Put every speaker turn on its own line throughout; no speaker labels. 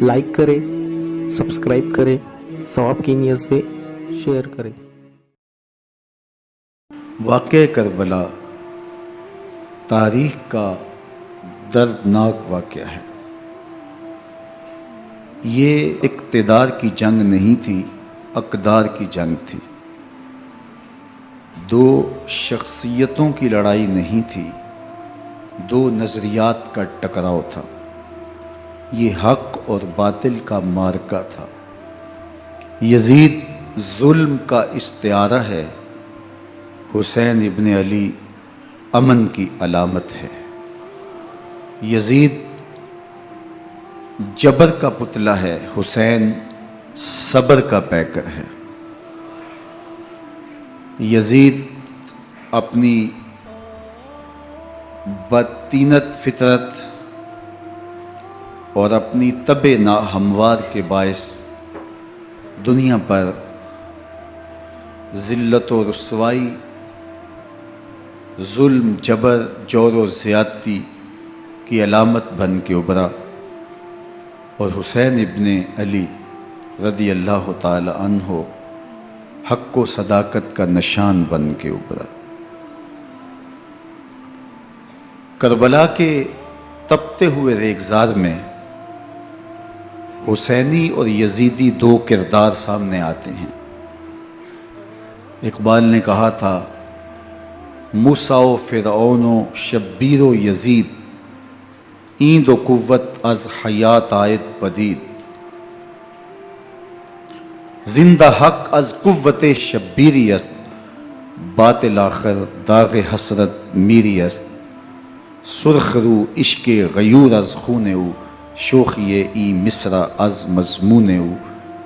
Like کریں، subscribe کریں، ثواب کی نیت سے شیئر کریں۔
واقعہ کربلا تاریخ کا دردناک واقعہ ہے۔ یہ اقتدار کی جنگ نہیں تھی، اقدار کی جنگ تھی۔ دو شخصیتوں کی لڑائی نہیں تھی، دو نظریات کا ٹکراؤ تھا۔ یہ حق اور باطل کا معرکہ تھا۔ یزید ظلم کا استعارہ ہے، حسین ابن علی امن کی علامت ہے۔ یزید جبر کا پتلا ہے، حسین صبر کا پیکر ہے۔ یزید اپنی بدطینت فطرت اور اپنی طبع ناہموار کے باعث دنیا پر ذلت و رسوائی، ظلم، جبر، جور و زیادتی کی علامت بن کے ابھرا، اور حسین ابن علی رضی اللہ تعالی عنہ حق و صداقت کا نشان بن کے ابھرا۔ کربلا کے تپتے ہوئے ریگزار میں حسینی اور یزیدی دو کردار سامنے آتے ہیں۔ اقبال نے کہا تھا، موسیٰ و فرعون و شبیر و یزید، ایند و قوت از حیات آید پدید، زندہ حق از قوت شبیری است، باطل آخر داغ حسرت میری است، سرخ رو عشق غیور از خون او، شوخی ای مصرع از مضمون او،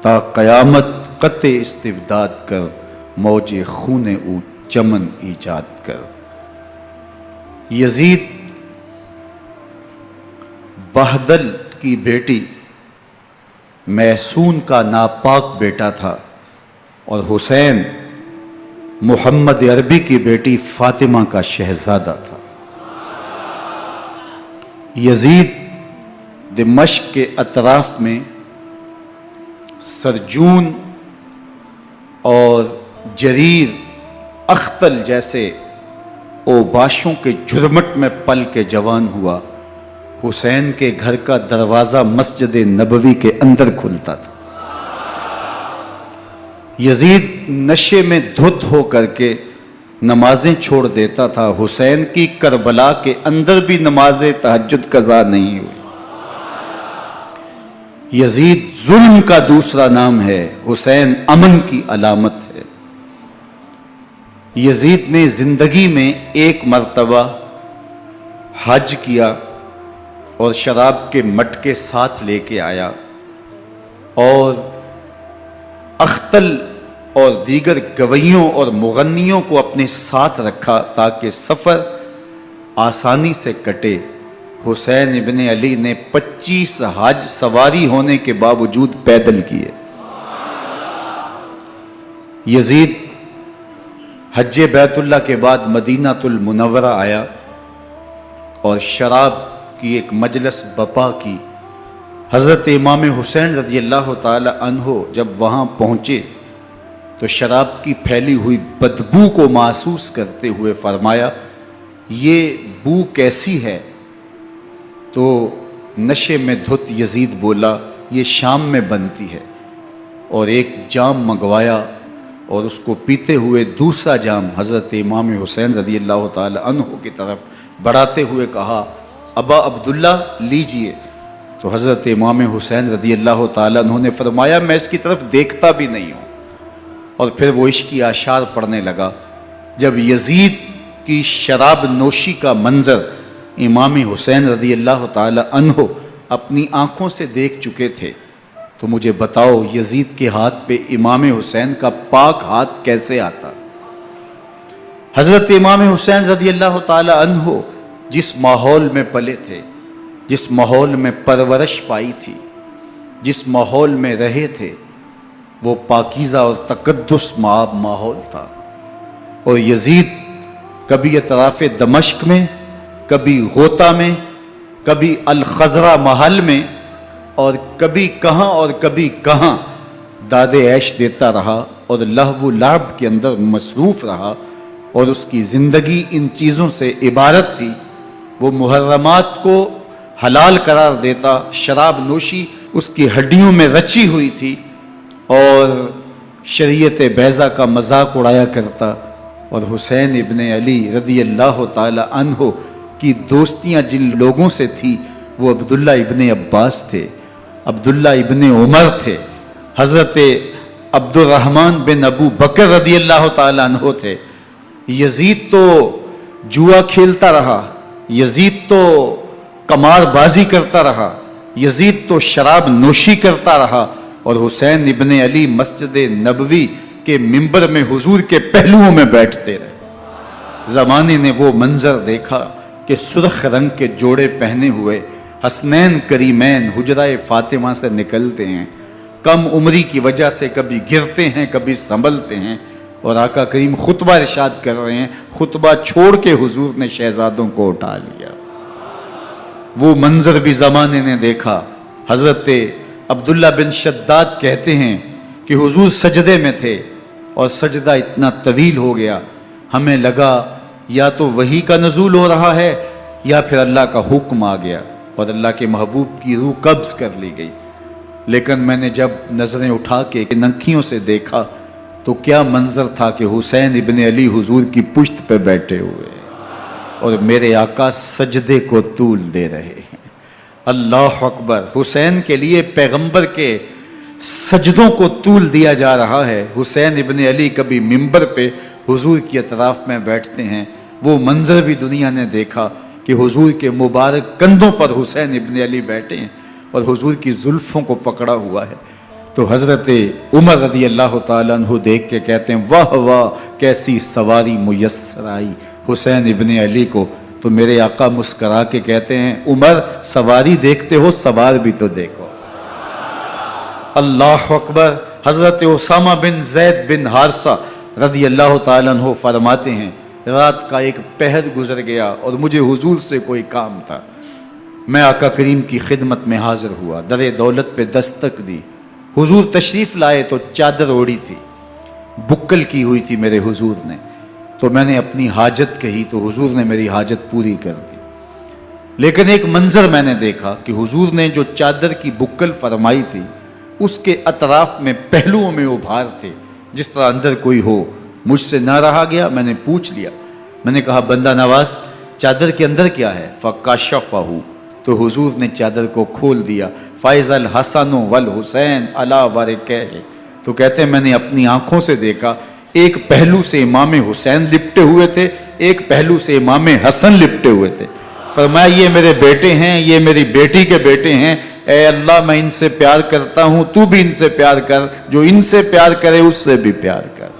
تا قیامت قطع استبداد کر، موج خون او چمن ایجاد کر۔ یزید بہدل کی بیٹی محسون کا ناپاک بیٹا تھا، اور حسین محمد عربی کی بیٹی فاطمہ کا شہزادہ تھا۔ یزید دمشق کے اطراف میں سرجون اور جریر، اختل جیسے اوباشوں کے جھرمٹ میں پل کے جوان ہوا۔ حسین کے گھر کا دروازہ مسجد نبوی کے اندر کھلتا تھا۔ یزید نشے میں دھت ہو کر کے نمازیں چھوڑ دیتا تھا۔ حسین کی کربلا کے اندر بھی نماز تہجد قضا نہیں ہوئی۔ یزید ظلم کا دوسرا نام ہے، حسین امن کی علامت ہے۔ یزید نے زندگی میں ایک مرتبہ حج کیا اور شراب کے مٹکے ساتھ لے کے آیا، اور اختل اور دیگر گویوں اور مغنیوں کو اپنے ساتھ رکھا تاکہ سفر آسانی سے کٹے۔ حسین ابن علی نے 25 حج سواری ہونے کے باوجود پیدل کیے۔ یزید حج بیت اللہ کے بعد مدینہ المنورہ آیا اور شراب کی ایک مجلس بپا کی۔ حضرت امام حسین رضی اللہ تعالی عنہ جب وہاں پہنچے تو شراب کی پھیلی ہوئی بدبو کو محسوس کرتے ہوئے فرمایا، یہ بو کیسی ہے؟ تو نشے میں دھت یزید بولا، یہ شام میں بنتی ہے، اور ایک جام منگوایا اور اس کو پیتے ہوئے دوسرا جام حضرت امام حسین رضی اللہ تعالی عنہ کی طرف بڑھاتے ہوئے کہا، ابا عبداللہ لیجئے۔ تو حضرت امام حسین رضی اللہ تعالی عنہ نے فرمایا، میں اس کی طرف دیکھتا بھی نہیں ہوں، اور پھر وہ عشقی اشعار پڑھنے لگا۔ جب یزید کی شراب نوشی کا منظر امام حسین رضی اللہ تعالی عنہ اپنی آنکھوں سے دیکھ چکے تھے تو مجھے بتاؤ یزید کے ہاتھ پہ امام حسین کا پاک ہاتھ کیسے آتا؟ حضرت امام حسین رضی اللہ تعالی عنہ جس ماحول میں پلے تھے، جس ماحول میں پرورش پائی تھی، جس ماحول میں رہے تھے، وہ پاکیزہ اور تقدس مآب ماحول تھا۔ اور یزید کبھی اطراف دمشق میں، کبھی غوطہ میں، کبھی الخزرہ محل میں اور کبھی کہاں داد عیش دیتا رہا اور لہو و لعب کے اندر مصروف رہا، اور اس کی زندگی ان چیزوں سے عبارت تھی۔ وہ محرمات کو حلال قرار دیتا، شراب نوشی اس کی ہڈیوں میں رچی ہوئی تھی، اور شریعت بیضا کا مذاق اڑایا کرتا۔ اور حسین ابن علی رضی اللہ تعالی عنہ کی دوستیاں جن لوگوں سے تھی وہ عبداللہ ابن عباس تھے، عبداللہ ابن عمر تھے، حضرت عبد الرحمن بن ابو بکر رضی اللہ تعالی عنہ تھے۔ یزید تو جوا کھیلتا رہا، یزید تو قمار بازی کرتا رہا، یزید تو شراب نوشی کرتا رہا، اور حسین ابن علی مسجد نبوی کے منبر میں حضور کے پہلوؤں میں بیٹھتے رہے۔ زمانے نے وہ منظر دیکھا کہ سرخ رنگ کے جوڑے پہنے ہوئے حسنین کریمین حجرہ فاطمہ سے نکلتے ہیں، کم عمری کی وجہ سے کبھی گرتے ہیں کبھی سنبھلتے ہیں، اور آقا کریم خطبہ ارشاد کر رہے ہیں، خطبہ چھوڑ کے حضور نے شہزادوں کو اٹھا لیا۔ وہ منظر بھی زمانے نے دیکھا۔ حضرت عبداللہ بن شداد کہتے ہیں کہ حضور سجدے میں تھے اور سجدہ اتنا طویل ہو گیا، ہمیں لگا یا تو وحی کا نزول ہو رہا ہے یا پھر اللہ کا حکم آ گیا اور اللہ کے محبوب کی روح قبض کر لی گئی۔ لیکن میں نے جب نظریں اٹھا کے ننکیوں سے دیکھا تو کیا منظر تھا کہ حسین ابن علی حضور کی پشت پہ بیٹھے ہوئے اور میرے آقا سجدے کو طول دے رہے ہیں۔ اللہ اکبر! حسین کے لیے پیغمبر کے سجدوں کو طول دیا جا رہا ہے۔ حسین ابن علی کبھی منبر پہ حضور کی اطراف میں بیٹھتے ہیں، وہ منظر بھی دنیا نے دیکھا کہ حضور کے مبارک کندھوں پر حسین ابن علی بیٹھے ہیں اور حضور کی زلفوں کو پکڑا ہوا ہے۔ تو حضرت عمر رضی اللہ تعالیٰ عنہ دیکھ کے کہتے ہیں واہ واہ کیسی سواری میسر آئی حسین ابن علی کو۔ تو میرے آقا مسکرا کے کہتے ہیں عمر سواری دیکھتے ہو سوار بھی تو دیکھو۔ اللہ اکبر! حضرت اسامہ بن زید بن حارثہ رضی اللہ تعالیٰ عنہ فرماتے ہیں رات کا ایک پہر گزر گیا اور مجھے حضور سے کوئی کام تھا، میں آقا کریم کی خدمت میں حاضر ہوا، در دولت پہ دستک دی، حضور تشریف لائے تو چادر اوڑی تھی، بکل کی ہوئی تھی میرے حضور نے، تو میں نے اپنی حاجت کہی تو حضور نے میری حاجت پوری کر دی۔ لیکن ایک منظر میں نے دیکھا کہ حضور نے جو چادر کی بکل فرمائی تھی اس کے اطراف میں پہلوؤں میں ابھار تھے جس طرح اندر کوئی ہو۔ مجھ سے نہ رہا گیا، میں نے پوچھ لیا، میں نے کہا بندہ نواز چادر کے اندر کیا ہے؟ فَكَشَفَهُ، تو حضور نے چادر کو کھول دیا۔ فَإِذَا الْحَسَنُ وَالْحُسَيْنُ عَلَىٰ وَرِكَيْهِ، تو کہتے ہیں میں نے اپنی آنکھوں سے دیکھا ایک پہلو سے امام حسین لپٹے ہوئے تھے، ایک پہلو سے امام حسن لپٹے ہوئے تھے۔ فرمایا یہ میرے بیٹے ہیں، یہ میری بیٹی کے بیٹے ہیں، اے اللہ میں ان سے پیار کرتا ہوں، تو بھی ان سے پیار کر، جو ان سے پیار کرے اس سے بھی پیار کر۔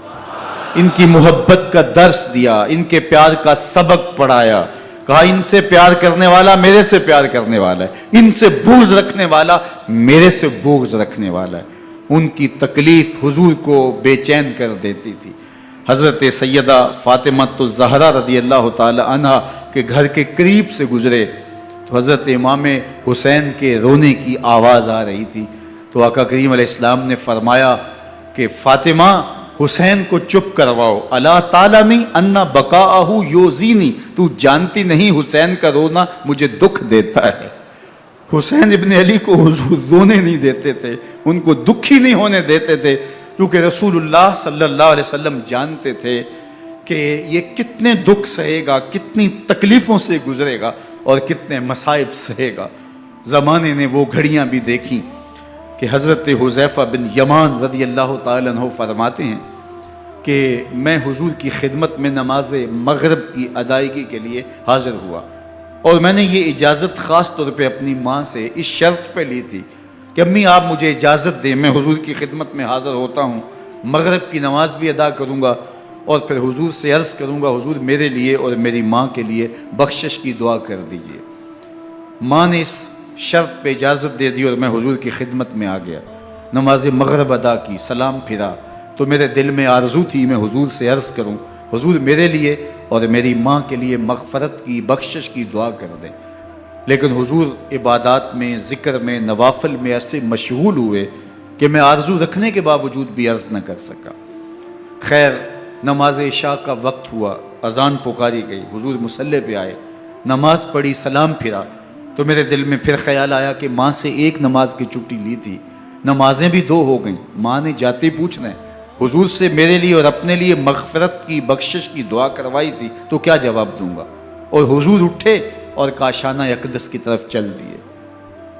ان کی محبت کا درس دیا، ان کے پیار کا سبق پڑھایا، کہا ان سے پیار کرنے والا میرے سے پیار کرنے والا ہے، ان سے بغض رکھنے والا میرے سے بغض رکھنے والا ہے۔ ان کی تکلیف حضور کو بے چین کر دیتی تھی۔ حضرت سیدہ فاطمہ الزہرا رضی اللہ تعالی عنہ کے گھر کے قریب سے گزرے تو حضرت امام حسین کے رونے کی آواز آ رہی تھی، تو آقا کریم علیہ السلام نے فرمایا کہ فاطمہ حسین کو چپ کرواؤ، الا تعلمی ان بقاءہ یوزینی، تو جانتی نہیں حسین کا رونا مجھے دکھ دیتا ہے۔ حسین ابن علی کو حضور رونے نہیں دیتے تھے، ان کو دکھی نہیں ہونے دیتے تھے، کیونکہ رسول اللہ صلی اللہ علیہ وسلم جانتے تھے کہ یہ کتنے دکھ سہے گا، کتنی تکلیفوں سے گزرے گا اور کتنے مصائب سہے گا۔ زمانے نے وہ گھڑیاں بھی دیکھیں کہ حضرت حذیفہ بن یمان رضی اللہ تعالیٰ عنہ فرماتے ہیں کہ میں حضور کی خدمت میں نماز مغرب کی ادائیگی کے لیے حاضر ہوا، اور میں نے یہ اجازت خاص طور پہ اپنی ماں سے اس شرط پہ لی تھی کہ امی آپ مجھے اجازت دیں، میں حضور کی خدمت میں حاضر ہوتا ہوں، مغرب کی نماز بھی ادا کروں گا اور پھر حضور سے عرض کروں گا حضور میرے لیے اور میری ماں کے لیے بخشش کی دعا کر دیجئے۔ ماں نے اس شرط پہ اجازت دے دی اور میں حضور کی خدمت میں آ گیا، نماز مغرب ادا کی، سلام پھرا تو میرے دل میں آرزو تھی میں حضور سے عرض کروں حضور میرے لیے اور میری ماں کے لیے مغفرت کی بخشش کی دعا کر دیں، لیکن حضور عبادات میں، ذکر میں، نوافل میں ایسے مشغول ہوئے کہ میں آرزو رکھنے کے باوجود بھی عرض نہ کر سکا۔ خیر، نماز عشاء کا وقت ہوا، اذان پکاری گئی، حضور مصلی پہ آئے، نماز پڑھی، سلام پھرا، تو میرے دل میں پھر خیال آیا کہ ماں سے ایک نماز کی چھٹی لی تھی، نمازیں بھی 2 ہو گئیں، ماں نے جاتے پوچھنا ہے حضور سے میرے لیے اور اپنے لیے مغفرت کی، بخشش کی دعا کروائی تھی، تو کیا جواب دوں گا؟ اور حضور اٹھے اور کاشانہ اقدس کی طرف چل دیے۔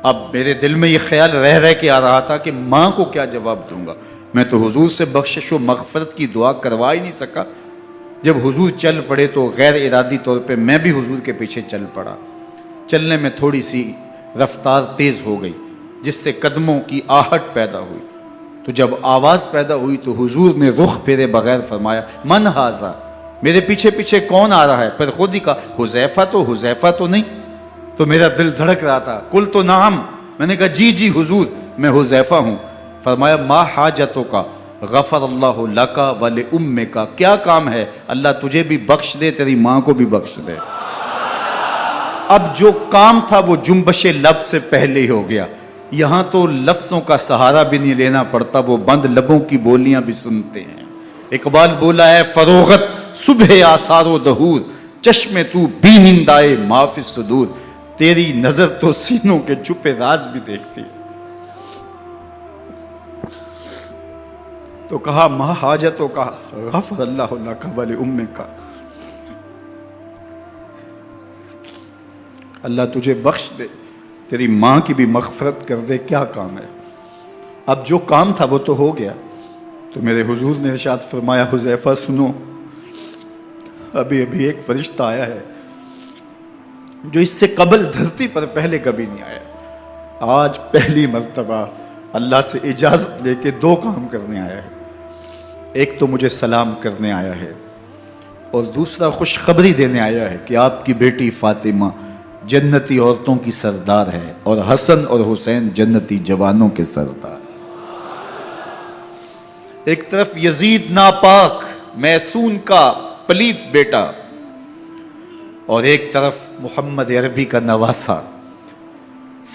اب میرے دل میں یہ خیال رہ کے آ رہا تھا کہ ماں کو کیا جواب دوں گا؟ میں تو حضور سے بخشش و مغفرت کی دعا کروا ہی نہیں سکا۔ جب حضور چل پڑے تو غیر ارادی طور پہ میں بھی حضور کے پیچھے چل پڑا۔ چلنے میں تھوڑی سی رفتار تیز ہو گئی، جس سے قدموں کی آہٹ پیدا ہوئی۔ تو جب آواز پیدا ہوئی تو حضور نے رخ پھیرے بغیر فرمایا، من ھذا، میرے پیچھے پیچھے کون آ رہا ہے؟ پھر خود ہی کہا، حذیفہ تو نہیں؟ تو میرا دل دھڑک رہا تھا، قلت نعم، میں نے کہا جی حضور، میں حذیفہ ہوں۔ فرمایا، ما حاجتوں کا، غفر اللہ لک ولامک، کیا کام ہے؟ اللہ تجھے بھی بخش دے، تیری ماں کو بھی بخش دے۔ اب جو کام تھا وہ جنبش لب سے پہلے ہی ہو گیا، یہاں تو لفظوں کا سہارا بھی نہیں لینا پڑتا، وہ بند لبوں کی بولیاں بھی سنتے ہیں۔ اقبال بولا ہے، فروغت صبح آثار و دہور، چشم تو بینندائے ما فی الصدور، تیری نظر تو سینوں کے چھپے راز بھی دیکھتی ہے۔ تو کہا، ما حاجتوں کا، غفر اللہ لک ولامک، اللہ تجھے بخش دے، تیری ماں کی بھی مغفرت کر دے، کیا کام ہے؟ اب جو کام تھا وہ تو ہو گیا۔ تو میرے حضور نے ارشاد فرمایا، حذیفہ سنو، ابھی ایک فرشتہ آیا ہے جو اس سے قبل دھرتی پر پہلے کبھی نہیں آیا، آج پہلی مرتبہ اللہ سے اجازت لے کے 2 کام کرنے آیا ہے۔ ایک تو مجھے سلام کرنے آیا ہے، اور دوسرا خوشخبری دینے آیا ہے کہ آپ کی بیٹی فاطمہ جنتی عورتوں کی سردار ہے، اور حسن اور حسین جنتی جوانوں کے سردار۔ ایک طرف یزید ناپاک میسون کا پلیت بیٹا، اور ایک طرف محمد عربی کا نواسا،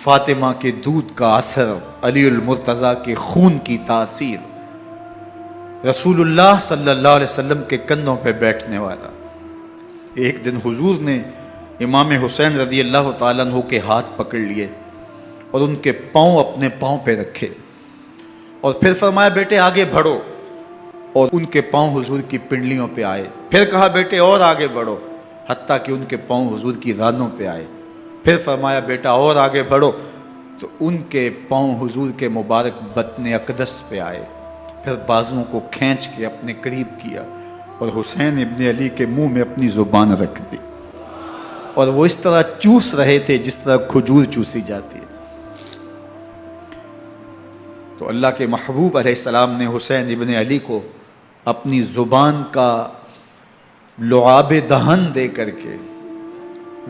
فاطمہ کے دودھ کا اثر، علی المرتضیٰ کے خون کی تاثیر، رسول اللہ صلی اللہ علیہ وسلم کے کندھوں پہ بیٹھنے والا۔ ایک دن حضور نے امام حسین رضی اللہ تعالیٰ عنہ کے ہاتھ پکڑ لیے اور ان کے پاؤں اپنے پاؤں پہ رکھے، اور پھر فرمایا، بیٹے آگے بڑھو، اور ان کے پاؤں حضور کی پنڈلیوں پہ آئے۔ پھر کہا، بیٹے اور آگے بڑھو، حتیٰ کہ ان کے پاؤں حضور کی رانوں پہ آئے۔ پھر فرمایا، بیٹا اور آگے بڑھو، تو ان کے پاؤں حضور کے مبارک بطن اقدس پہ آئے۔ پھر بازوؤں کو کھینچ کے اپنے قریب کیا اور حسین ابن علی کے منہ میں اپنی زبان رکھ دی، اور وہ اس طرح چوس رہے تھے جس طرح کھجور چوسی جاتی ہے۔ تو اللہ کے محبوب علیہ السلام نے حسین ابن علی کو اپنی زبان کا لعاب دہن دے کر کے،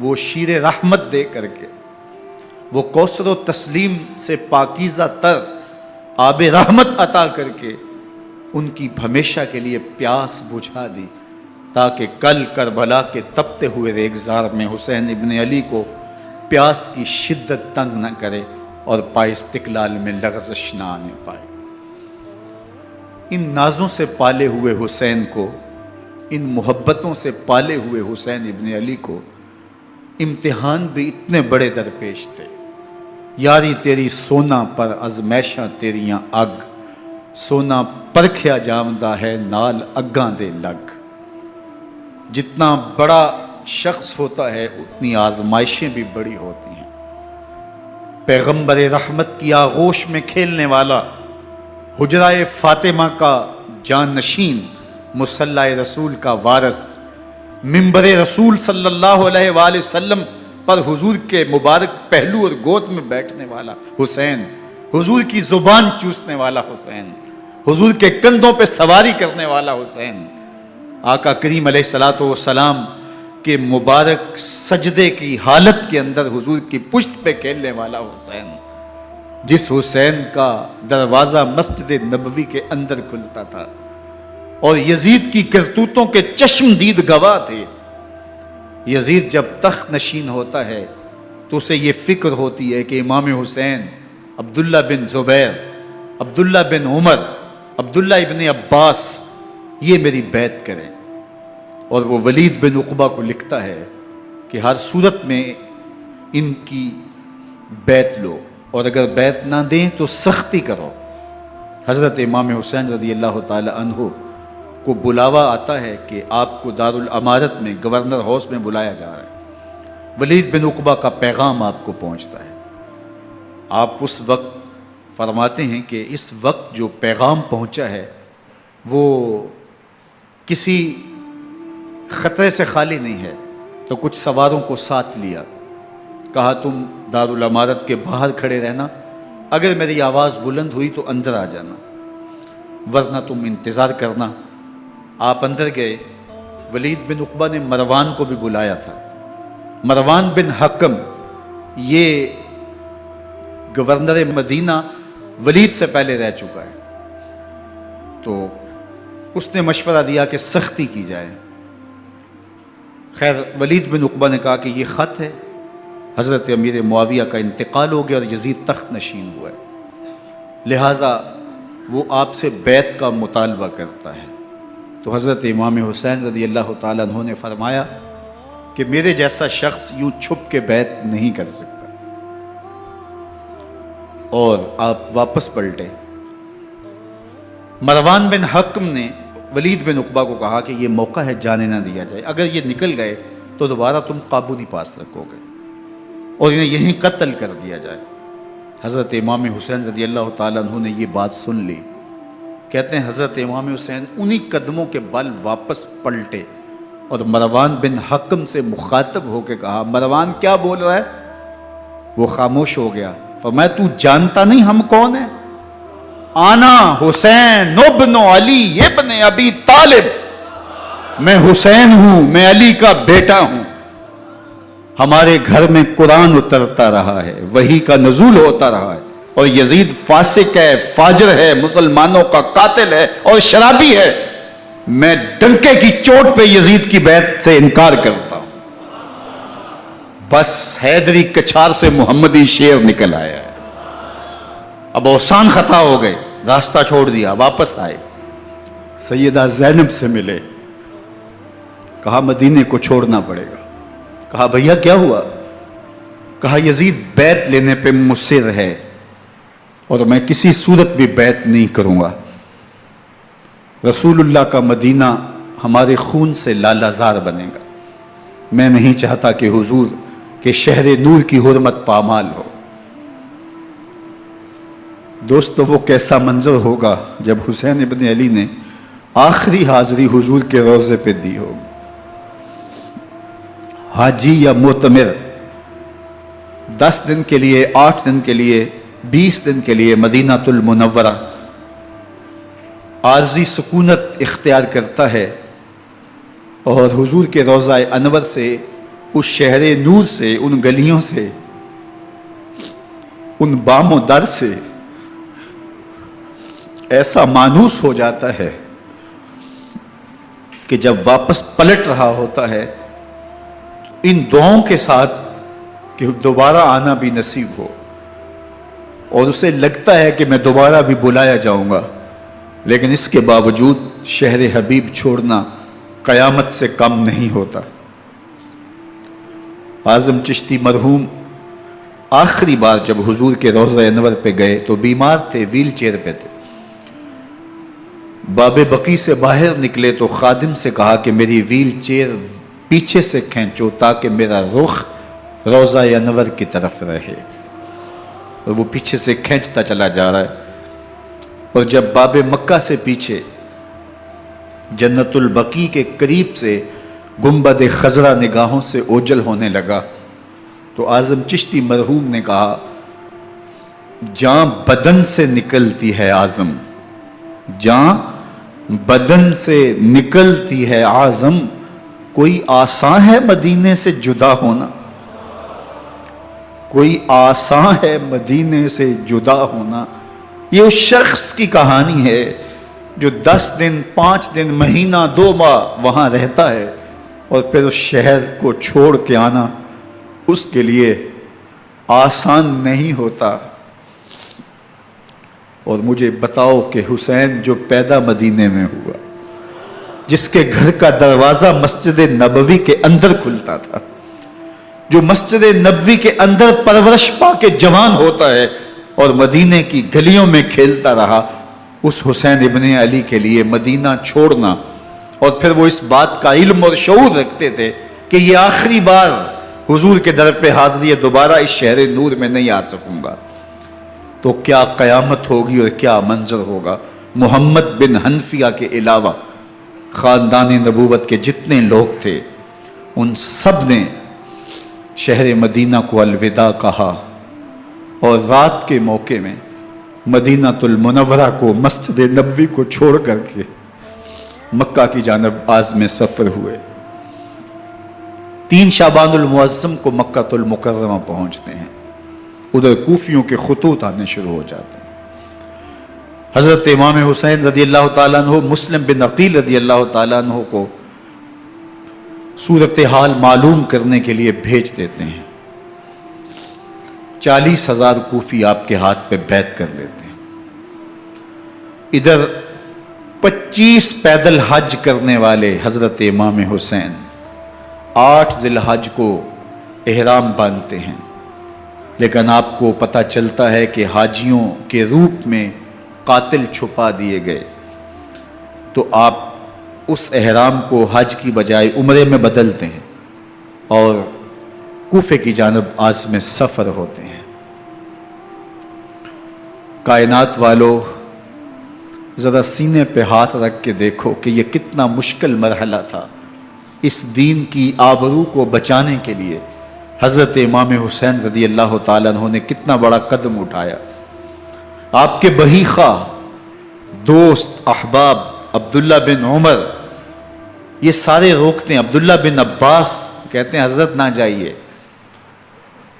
وہ شیر رحمت دے کر کے، وہ کوثر و تسلیم سے پاکیزہ تر آب رحمت عطا کر کے ان کی ہمیشہ کے لیے پیاس بجھا دی، تاکہ کل کربلا کے تپتے ہوئے ریگزار میں حسین ابن علی کو پیاس کی شدت تنگ نہ کرے اور پائے استقلال میں لغزش نہ آنے پائے۔ ان نازوں سے پالے ہوئے حسین کو، ان محبتوں سے پالے ہوئے حسین ابن علی کو امتحان بھی اتنے بڑے درپیش تھے۔ یاری تیری سونا پر ازمیشہ تیریاں اگ، سونا پرکھیا جامدہ ہے نال اگاں دے لگ۔ جتنا بڑا شخص ہوتا ہے اتنی آزمائشیں بھی بڑی ہوتی ہیں۔ پیغمبر رحمت کی آغوش میں کھیلنے والا، حجرائے فاطمہ کا جانشین، مصلی رسول کا وارث، منبر رسول صلی اللہ علیہ وآلہ وسلم پر حضور کے مبارک پہلو اور گود میں بیٹھنے والا حسین، حضور کی زبان چوسنے والا حسین، حضور کے کندھوں پہ سواری کرنے والا حسین، آقا کریم علیہ الصلوۃ والسلام کے مبارک سجدے کی حالت کے اندر حضور کی پشت پہ کھیلنے والا حسین، جس حسین کا دروازہ مسجد نبوی کے اندر کھلتا تھا اور یزید کی کرتوتوں کے چشم دید گواہ تھے۔ یزید جب تخت نشین ہوتا ہے تو اسے یہ فکر ہوتی ہے کہ امام حسین، عبداللہ بن زبیر، عبداللہ بن عمر، عبداللہ ابن عباس یہ میری بیعت کریں. اور وہ ولید بن عقبہ کو لکھتا ہے کہ ہر صورت میں ان کی بیعت لو، اور اگر بیعت نہ دیں تو سختی کرو. حضرت امام حسین رضی اللہ تعالی عنہ کو بلاوا آتا ہے کہ آپ کو دارالامارت میں گورنر ہاؤس میں بلایا جا رہا ہے. ولید بن عقبہ کا پیغام آپ کو پہنچتا ہے. آپ اس وقت فرماتے ہیں کہ اس وقت جو پیغام پہنچا ہے وہ کسی خطرے سے خالی نہیں ہے. تو کچھ سواروں کو ساتھ لیا، کہا تم دارالامارت کے باہر کھڑے رہنا، اگر میری آواز بلند ہوئی تو اندر آ جانا، ورنہ تم انتظار کرنا. آپ اندر گئے. ولید بن عقبہ نے مروان کو بھی بلایا تھا. مروان بن حکم یہ گورنر مدینہ ولید سے پہلے رہ چکا ہے، تو اس نے مشورہ دیا کہ سختی کی جائے. خیر ولید بن عقبہ نے کہا کہ یہ خط ہے، حضرت امیر معاویہ کا انتقال ہو گیا اور یزید تخت نشین ہوا ہے، لہٰذا وہ آپ سے بیعت کا مطالبہ کرتا ہے. تو حضرت امام حسین رضی اللہ تعالیٰ عنہ نے فرمایا کہ میرے جیسا شخص یوں چھپ کے بیعت نہیں کر سکتا. اور آپ واپس پلٹے. مروان بن حکم نے ولید بن عقبہ کو کہا کہ یہ موقع ہے جانے نہ دیا جائے، اگر یہ نکل گئے تو دوبارہ تم قابو نہیں پا سکو گے اور انہیں یہیں قتل کر دیا جائے. حضرت امام حسین رضی اللہ تعالیٰ عنہ نے یہ بات سن لی. کہتے ہیں حضرت امام حسین انہی قدموں کے بل واپس پلٹے اور مروان بن حکم سے مخاطب ہو کے کہا، مروان کیا بول رہا ہے؟ وہ خاموش ہو گیا. فرمایا تو جانتا نہیں ہم کون ہیں؟ آنا حسین ابن علی ابن ابی طالب، میں حسین ہوں، میں علی کا بیٹا ہوں. ہمارے گھر میں قرآن اترتا رہا ہے، وحی کا نزول ہوتا رہا ہے، اور یزید فاسق ہے، فاجر ہے، مسلمانوں کا قاتل ہے اور شرابی ہے. میں ڈنکے کی چوٹ پہ یزید کی بیعت سے انکار کرتا ہوں. بس حیدری کچھار سے محمدی شیر نکل آیا ہے. اب اوسان خطا ہو گئے، راستہ چھوڑ دیا، واپس آئے. سیدہ زینب سے ملے، کہا مدینے کو چھوڑنا پڑے گا. کہا بھیا کیا ہوا؟ کہا یزید بیعت لینے پہ مصر ہے اور میں کسی صورت بھی بیعت نہیں کروں گا. رسول اللہ کا مدینہ ہمارے خون سے لالہ زار بنے گا. میں نہیں چاہتا کہ حضور کے شہر نور کی حرمت پامال ہو. دوستو وہ کیسا منظر ہوگا جب حسین ابن علی نے آخری حاضری حضور کے روضے پہ دی ہو. حاجی یا معتمر 10 دن کے لیے، 8 دن کے لیے، 20 دن کے لیے مدینہ المنورہ عارضی سکونت اختیار کرتا ہے اور حضور کے روضہ انور سے، اس شہر نور سے، ان گلیوں سے، ان بام و در سے ایسا مانوس ہو جاتا ہے کہ جب واپس پلٹ رہا ہوتا ہے ان دعاؤں کے ساتھ کہ دوبارہ آنا بھی نصیب ہو، اور اسے لگتا ہے کہ میں دوبارہ بھی بلایا جاؤں گا، لیکن اس کے باوجود شہر حبیب چھوڑنا قیامت سے کم نہیں ہوتا. اعظم چشتی مرحوم آخری بار جب حضور کے روضہ انور پہ گئے تو بیمار تھے، ویل چیئر پہ تھے. باب بقی سے باہر نکلے تو خادم سے کہا کہ میری ویل چیئر پیچھے سے کھینچو تاکہ میرا رخ روضہ انور کی طرف رہے. اور وہ پیچھے سے کھینچتا چلا جا رہا ہے. اور جب باب مکہ سے پیچھے جنت البقیع کے قریب سے گنبد خضرا نگاہوں سے اوجل ہونے لگا تو اعظم چشتی مرحوم نے کہا، جان بدن سے نکلتی ہے اعظم، جان بدن سے نکلتی ہے اعظم، کوئی آسان ہے مدینے سے جدا ہونا، کوئی آسان ہے مدینے سے جدا ہونا. یہ اس شخص کی کہانی ہے جو 10 دن، 5 دن، مہینہ، 2 ماہ وہاں رہتا ہے اور پھر اس شہر کو چھوڑ کے آنا اس کے لیے آسان نہیں ہوتا. اور مجھے بتاؤ کہ حسین جو پیدا مدینے میں ہوا، جس کے گھر کا دروازہ مسجد نبوی کے اندر کھلتا تھا، جو مسجد نبوی کے اندر پرورش پا کے جوان ہوتا ہے اور مدینے کی گلیوں میں کھیلتا رہا، اس حسین ابن علی کے لیے مدینہ چھوڑنا، اور پھر وہ اس بات کا علم اور شعور رکھتے تھے کہ یہ آخری بار حضور کے در پہ حاضری ہے، دوبارہ اس شہر نور میں نہیں آ سکوں گا، تو کیا قیامت ہوگی اور کیا منظر ہوگا. محمد بن حنفیہ کے علاوہ خاندان نبوت کے جتنے لوگ تھے ان سب نے شہر مدینہ کو الوداع کہا، اور رات کے موقع میں مدینہ المنورہ کو، مسجد نبوی کو چھوڑ کر کے مکہ کی جانب عازم سفر ہوئے. 3 شعبان المعظم کو مکہ المکرمہ پہنچتے ہیں. ادھر کوفیوں کے خطوط آنے شروع ہو جاتے ہیں. حضرت امام حسین رضی اللہ تعالیٰ عنہ مسلم بن عقیل رضی اللہ تعالیٰ عنہ کو صورتحال معلوم کرنے کے لیے بھیج دیتے ہیں. 40,000 کوفی آپ کے ہاتھ پہ بیعت کر لیتے ہیں. ادھر 25 پیدل حج کرنے والے حضرت امام حسین 8 ذی الحج کو احرام باندھتے ہیں، لیکن آپ کو پتہ چلتا ہے کہ حاجیوں کے روپ میں قاتل چھپا دیے گئے، تو آپ اس احرام کو حج کی بجائے عمرے میں بدلتے ہیں اور کوفے کی جانب عازم سفر ہوتے ہیں. کائنات والو، ذرا سینے پہ ہاتھ رکھ کے دیکھو کہ یہ کتنا مشکل مرحلہ تھا. اس دین کی آبرو کو بچانے کے لیے حضرت امام حسین رضی اللہ تعالیٰ عنہ نے کتنا بڑا قدم اٹھایا. آپ کے بہیخہ، دوست، احباب عبداللہ بن عمر یہ سارے روکتے ہیں. عبداللہ بن عباس کہتے ہیں حضرت نہ جائیے.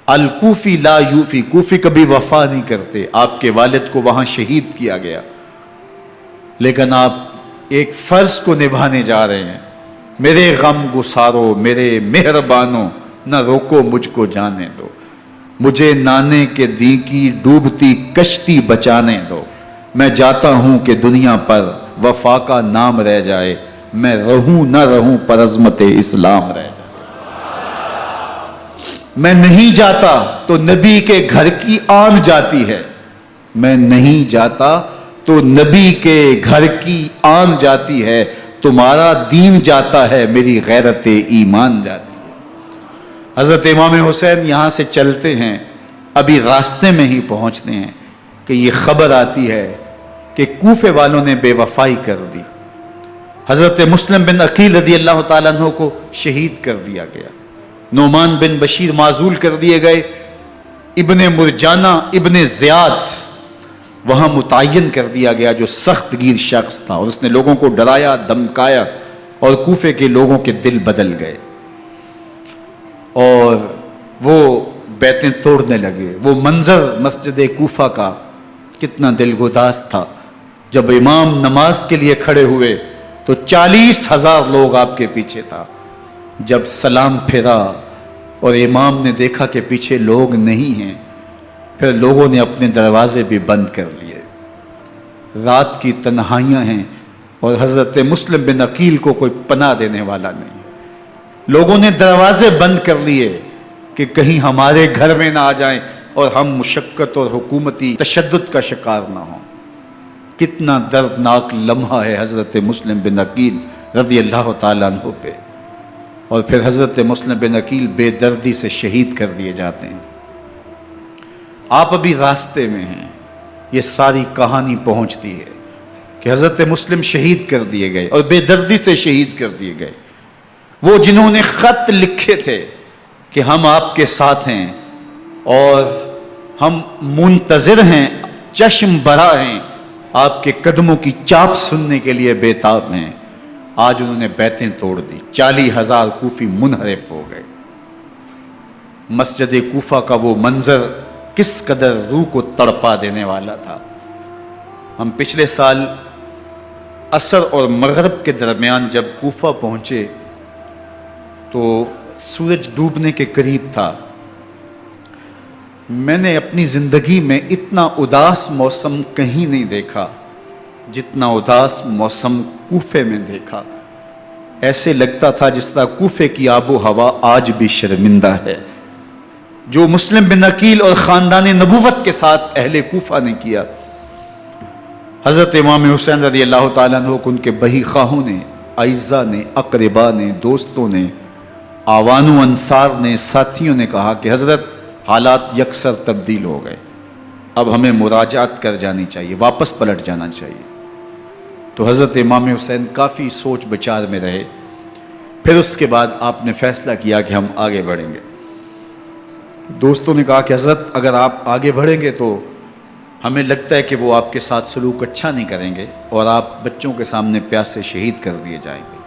الکوفی لا یوفی، کوفی کبھی وفا نہیں کرتے. آپ کے والد کو وہاں شہید کیا گیا، لیکن آپ ایک فرض کو نبھانے جا رہے ہیں. میرے غم گسارو، میرے مہربانوں، نہ روکو مجھ کو جانے دو، مجھے نانے کے دی کی ڈوبتی کشتی بچانے دو. میں جاتا ہوں کہ دنیا پر وفا کا نام رہ جائے، میں رہوں نہ رہوں پر عظمت اسلام رہ جائے. میں نہیں جاتا تو نبی کے گھر کی آن جاتی ہے، میں نہیں جاتا تو نبی کے گھر کی آن جاتی ہے. تمہارا دین جاتا ہے، میری غیرت ایمان جاتی ہے. حضرت امام حسین یہاں سے چلتے ہیں، ابھی راستے میں ہی پہنچتے ہیں کہ یہ خبر آتی ہے کہ کوفے والوں نے بے وفائی کر دی. حضرت مسلم بن عقیل رضی اللہ تعالیٰ عنہ کو شہید کر دیا گیا. نعمان بن بشیر معزول کر دیے گئے. ابن مرجانہ ابن زیاد وہاں متعین کر دیا گیا، جو سخت گیر شخص تھا، اور اس نے لوگوں کو ڈرایا، دھمکایا، اور کوفے کے لوگوں کے دل بدل گئے اور وہ بیتیں توڑنے لگے. وہ منظر مسجد کوفہ کا کتنا دلگداز تھا. جب امام نماز کے لیے کھڑے ہوئے تو 40,000 لوگ آپ کے پیچھے تھا. جب سلام پھیرا اور امام نے دیکھا کہ پیچھے لوگ نہیں ہیں، پھر لوگوں نے اپنے دروازے بھی بند کر لیے. رات کی تنہائیاں ہیں اور حضرت مسلم بن عقیل کو کوئی پناہ دینے والا نہیں. لوگوں نے دروازے بند کر لیے کہ کہیں ہمارے گھر میں نہ آ جائیں اور ہم مشقت اور حکومتی تشدد کا شکار نہ ہوں. کتنا دردناک لمحہ ہے حضرت مسلم بن عقیل رضی اللہ تعالیٰ عنہ پہ. اور پھر حضرت مسلم بن عقیل بے دردی سے شہید کر دیے جاتے ہیں. آپ ابھی راستے میں ہیں، یہ ساری کہانی پہنچتی ہے کہ حضرت مسلم شہید کر دیے گئے اور بے دردی سے شہید کر دیے گئے. وہ جنہوں نے خط لکھے تھے کہ ہم آپ کے ساتھ ہیں اور ہم منتظر ہیں، چشم بڑا ہیں، آپ کے قدموں کی چاپ سننے کے لیے بےتاب ہیں، آج انہوں نے بیتیں توڑ دی. 40,000 کوفی منحرف ہو گئے. مسجد کوفہ کا وہ منظر کس قدر روح کو تڑپا دینے والا تھا. ہم پچھلے سال عصر اور مغرب کے درمیان جب کوفہ پہنچے تو سورج ڈوبنے کے قریب تھا. میں نے اپنی زندگی میں اتنا اداس موسم کہیں نہیں دیکھا جتنا اداس موسم کوفے میں دیکھا. ایسے لگتا تھا جس طرح کوفے کی آب و ہوا آج بھی شرمندہ ہے. جو مسلم بن عقیل اور خاندان نبوت کے ساتھ اہل کوفہ نے کیا، حضرت امام حسین رضی اللہ تعالیٰ عنہ کو ان کے بہی خواہوں نے، اعزا نے، اقربا نے، دوستوں نے، آوان و انصار نے، ساتھیوں نے کہا کہ حضرت حالات یکسر تبدیل ہو گئے، اب ہمیں مراجعت کر جانی چاہیے، واپس پلٹ جانا چاہیے. تو حضرت امام حسین کافی سوچ بچار میں رہے. پھر اس کے بعد آپ نے فیصلہ کیا کہ ہم آگے بڑھیں گے. دوستوں نے کہا کہ حضرت اگر آپ آگے بڑھیں گے تو ہمیں لگتا ہے کہ وہ آپ کے ساتھ سلوک اچھا نہیں کریں گے اور آپ بچوں کے سامنے پیاسے شہید کر دیے جائیں گے.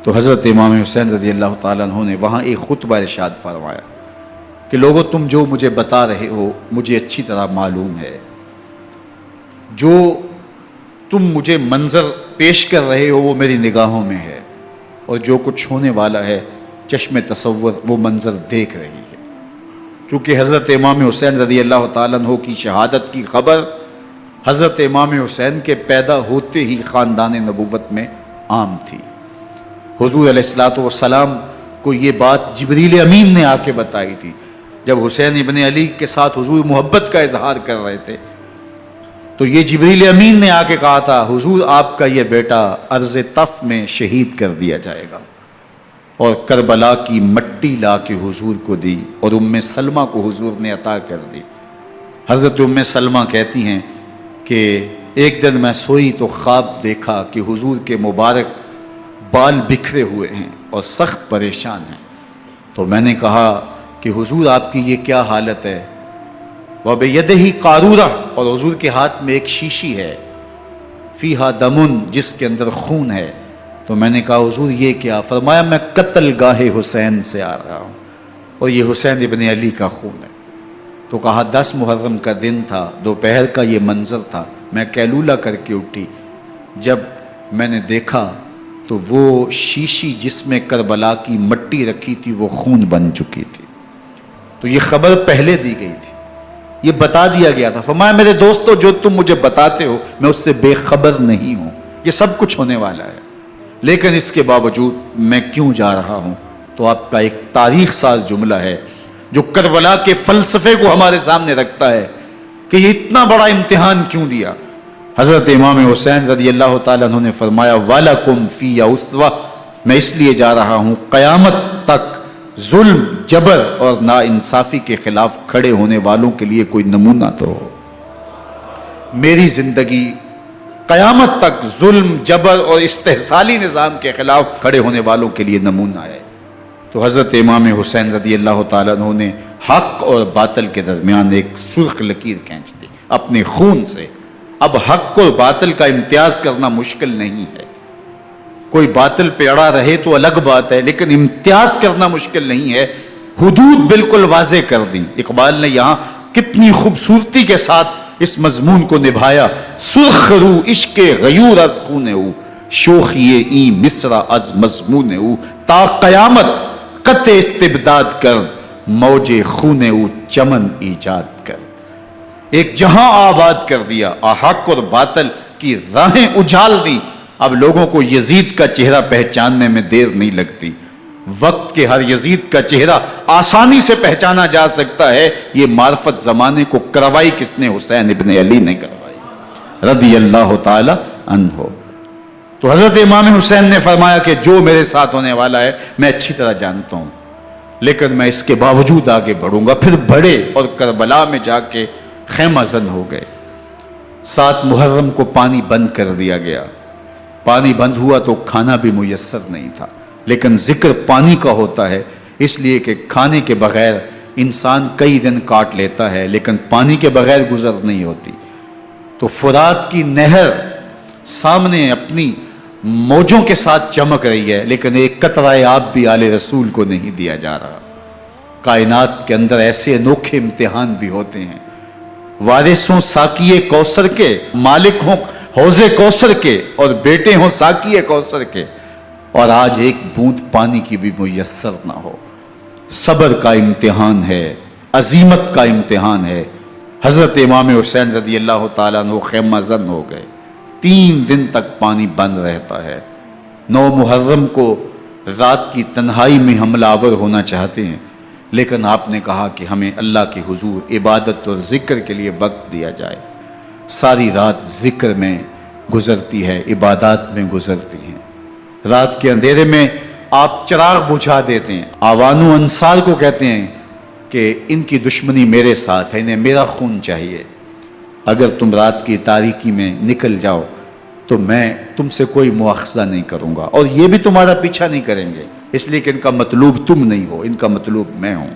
تو حضرت امام حسین رضی اللہ تعالیٰ عنہ نے وہاں ایک خطبہ ارشاد فرمایا کہ لوگوں تم جو مجھے بتا رہے ہو مجھے اچھی طرح معلوم ہے، جو تم مجھے منظر پیش کر رہے ہو وہ میری نگاہوں میں ہے، اور جو کچھ ہونے والا ہے چشم تصور وہ منظر دیکھ رہی ہے. چونکہ حضرت امام حسین رضی اللہ تعالیٰ عنہ کی شہادت کی خبر حضرت امام حسین کے پیدا ہوتے ہی خاندان نبوت میں عام تھی. حضور علیہ الصلوۃ والسلام کو یہ بات جبریل امین نے آ کے بتائی تھی جب حسین ابن علی کے ساتھ حضور محبت کا اظہار کر رہے تھے. تو یہ جبریل امین نے آ کے کہا تھا حضور آپ کا یہ بیٹا ارض طف میں شہید کر دیا جائے گا، اور کربلا کی مٹی لا کے حضور کو دی اور ام سلمہ کو حضور نے عطا کر دی. حضرت ام سلمہ کہتی ہیں کہ ایک دن میں سوئی تو خواب دیکھا کہ حضور کے مبارک بال بکھرے ہوئے ہیں اور سخت پریشان ہیں. تو میں نے کہا کہ حضور آپ کی یہ کیا حالت ہے؟ وَبِيَدِهِ قَارُورَةٌ، اور حضور کے ہاتھ میں ایک شیشی ہے، فِيهَا دَمٌ، جس کے اندر خون ہے. تو میں نے کہا حضور یہ کیا؟ فرمایا میں قتل گاہ حسین سے آ رہا ہوں اور یہ حسین ابن علی کا خون ہے. تو کہا 10 محرم کا دن تھا، دوپہر کا یہ منظر تھا، میں کیلولہ کر کے اٹھی، جب میں نے دیکھا تو وہ شیشی جس میں کربلا کی مٹی رکھی تھی وہ خون بن چکی تھی. تو یہ خبر پہلے دی گئی تھی، یہ بتا دیا گیا تھا. فرمایا میرے دوستو جو تم مجھے بتاتے ہو میں اس سے بے خبر نہیں ہوں، یہ سب کچھ ہونے والا ہے، لیکن اس کے باوجود میں کیوں جا رہا ہوں؟ تو آپ کا ایک تاریخ ساز جملہ ہے جو کربلا کے فلسفے کو ہمارے سامنے رکھتا ہے کہ یہ اتنا بڑا امتحان کیوں دیا. حضرت امام حسین رضی اللہ تعالیٰ عنہ نے فرمایا وَلَكُمْ فِيَّ أُسْوَةٌ، میں اس لیے جا رہا ہوں قیامت تک ظلم، جبر اور ناانصافی کے خلاف کھڑے ہونے والوں کے لیے کوئی نمونہ تو ہو. میری زندگی قیامت تک ظلم، جبر اور استحصالی نظام کے خلاف کھڑے ہونے والوں کے لیے نمونہ ہے. تو حضرت امام حسین رضی اللہ تعالیٰ عنہ نے حق اور باطل کے درمیان ایک سرخ لکیر کھینچ دی اپنے خون سے. اب حق اور باطل کا امتیاز کرنا مشکل نہیں ہے، کوئی باطل پہ اڑا رہے تو الگ بات ہے، لیکن امتیاز کرنا مشکل نہیں ہے. حدود بالکل واضح کر دی. اقبال نے یہاں کتنی خوبصورتی کے ساتھ اس مضمون کو نبھایا. سرخ رو عشق غیور از خون او، شوخی این مصرع از مضمون او، تا قیامت قطع استبداد کر، موج خون او چمن ایجاد کر. ایک جہاں آباد کر دیا، حق اور باطل کی راہیں اجال دی. اب لوگوں کو یزید کا چہرہ پہچاننے میں دیر نہیں لگتی. وقت کے ہر یزید کا چہرہ آسانی سے پہچانا جا سکتا ہے. یہ معرفت زمانے کو کروائی کس نے؟ حسین ابن علی نے کروائی رضی اللہ تعالی عنہ. تو حضرت امام حسین نے فرمایا کہ جو میرے ساتھ ہونے والا ہے میں اچھی طرح جانتا ہوں، لیکن میں اس کے باوجود آگے بڑھوں گا. پھر بڑھے اور کربلا میں جا کے خیمہ زن ہو گئے. 7 محرم کو پانی بند کر دیا گیا. پانی بند ہوا تو کھانا بھی میسر نہیں تھا، لیکن ذکر پانی کا ہوتا ہے اس لیے کہ کھانے کے بغیر انسان کئی دن کاٹ لیتا ہے، لیکن پانی کے بغیر گزر نہیں ہوتی. تو فرات کی نہر سامنے اپنی موجوں کے ساتھ چمک رہی ہے، لیکن ایک قطرہ آب بھی آل رسول کو نہیں دیا جا رہا. کائنات کے اندر ایسے انوکھے امتحان بھی ہوتے ہیں. وارثوں ساقی کوثر کے، مالک ہوں حوض کوثر کے، اور بیٹے ہوں ساقی کوثر کے، اور آج ایک بوند پانی کی بھی میسر نہ ہو. صبر کا امتحان ہے، عظیمت کا امتحان ہے۔ حضرت امام حسین رضی اللہ تعالیٰ عنہ خیمہ زن ہو گئے، 3 دن تک پانی بند رہتا ہے۔ 9 محرم کو رات کی تنہائی میں حملہ آور ہونا چاہتے ہیں، لیکن آپ نے کہا کہ ہمیں اللہ کے حضور عبادت اور ذکر کے لیے وقت دیا جائے۔ ساری رات ذکر میں گزرتی ہے، عبادات میں گزرتی ہیں۔ رات کے اندھیرے میں آپ چراغ بجھا دیتے ہیں۔ آوان و انصار کو کہتے ہیں کہ ان کی دشمنی میرے ساتھ ہے، انہیں میرا خون چاہیے، اگر تم رات کی تاریکی میں نکل جاؤ تو میں تم سے کوئی مواخذہ نہیں کروں گا، اور یہ بھی تمہارا پیچھا نہیں کریں گے، اس لیے کہ ان کا مطلوب تم نہیں ہو، ان کا مطلوب میں ہوں۔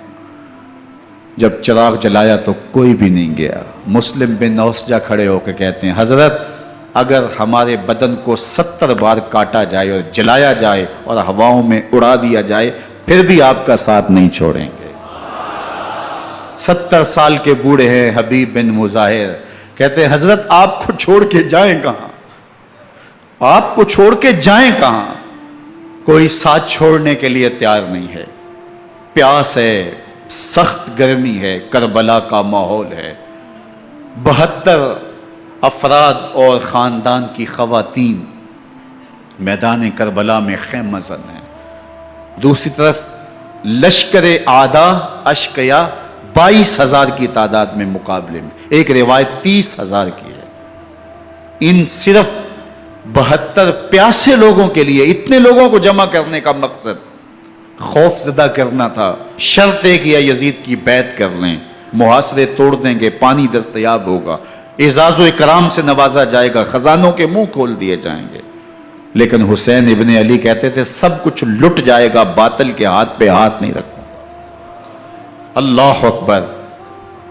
جب چراغ جلایا تو کوئی بھی نہیں گیا۔ مسلم بن نوسجہ کھڑے ہو کے کہتے ہیں حضرت اگر ہمارے بدن کو 70 بار کاٹا جائے اور جلایا جائے اور ہواؤں میں اڑا دیا جائے پھر بھی آپ کا ساتھ نہیں چھوڑیں گے۔ 70 سال کے بوڑھے ہیں حبیب بن مظاہر، کہتے ہیں حضرت آپ کو چھوڑ کے جائیں کہاں، آپ کو چھوڑ کے جائیں کہاں، کوئی ساتھ چھوڑنے کے لیے تیار نہیں ہے۔ پیاس ہے، سخت گرمی ہے، کربلا کا ماحول ہے، 72 افراد اور خاندان کی خواتین میدان کربلا میں خیمہ زن ہیں۔ دوسری طرف لشکر اعداء اشقیا 22,000 کی تعداد میں مقابلے میں، ایک روایت 30,000 کی ہے۔ ان صرف 72 پیاسے لوگوں کے لیے اتنے لوگوں کو جمع کرنے کا مقصد خوف زدہ کرنا تھا۔ شرط ہے کہ یزید کی بیعت کر لیں، محاصرے توڑ دیں گے، پانی دستیاب ہوگا، اعزاز و اکرام سے نوازا جائے گا، خزانوں کے منہ کھول دیے جائیں گے۔ لیکن حسین ابن علی کہتے تھے سب کچھ لٹ جائے گا، باطل کے ہاتھ پہ ہاتھ نہیں رکھوں گا۔ اللہ اکبر۔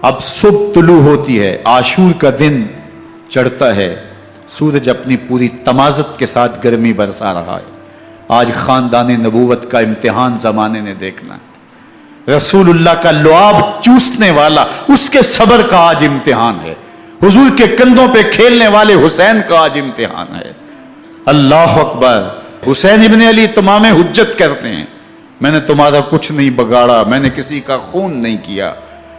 اب صبح طلوع ہوتی ہے، عاشور کا دن چڑھتا ہے، سورج اپنی پوری تمازت کے ساتھ گرمی برسا رہا ہے۔ آج خاندان نبوت کا امتحان زمانے نے دیکھنا ہے۔ رسول اللہ کا لعاب چوسنے والا اس کے صبر کا آج امتحان ہے، حضور کے کندھوں پہ کھیلنے والے حسین کا آج امتحان ہے۔ اللہ اکبر۔ حسین ابن علی تمام حجت کرتے ہیں میں نے تمہارا کچھ نہیں بگاڑا، میں نے کسی کا خون نہیں کیا،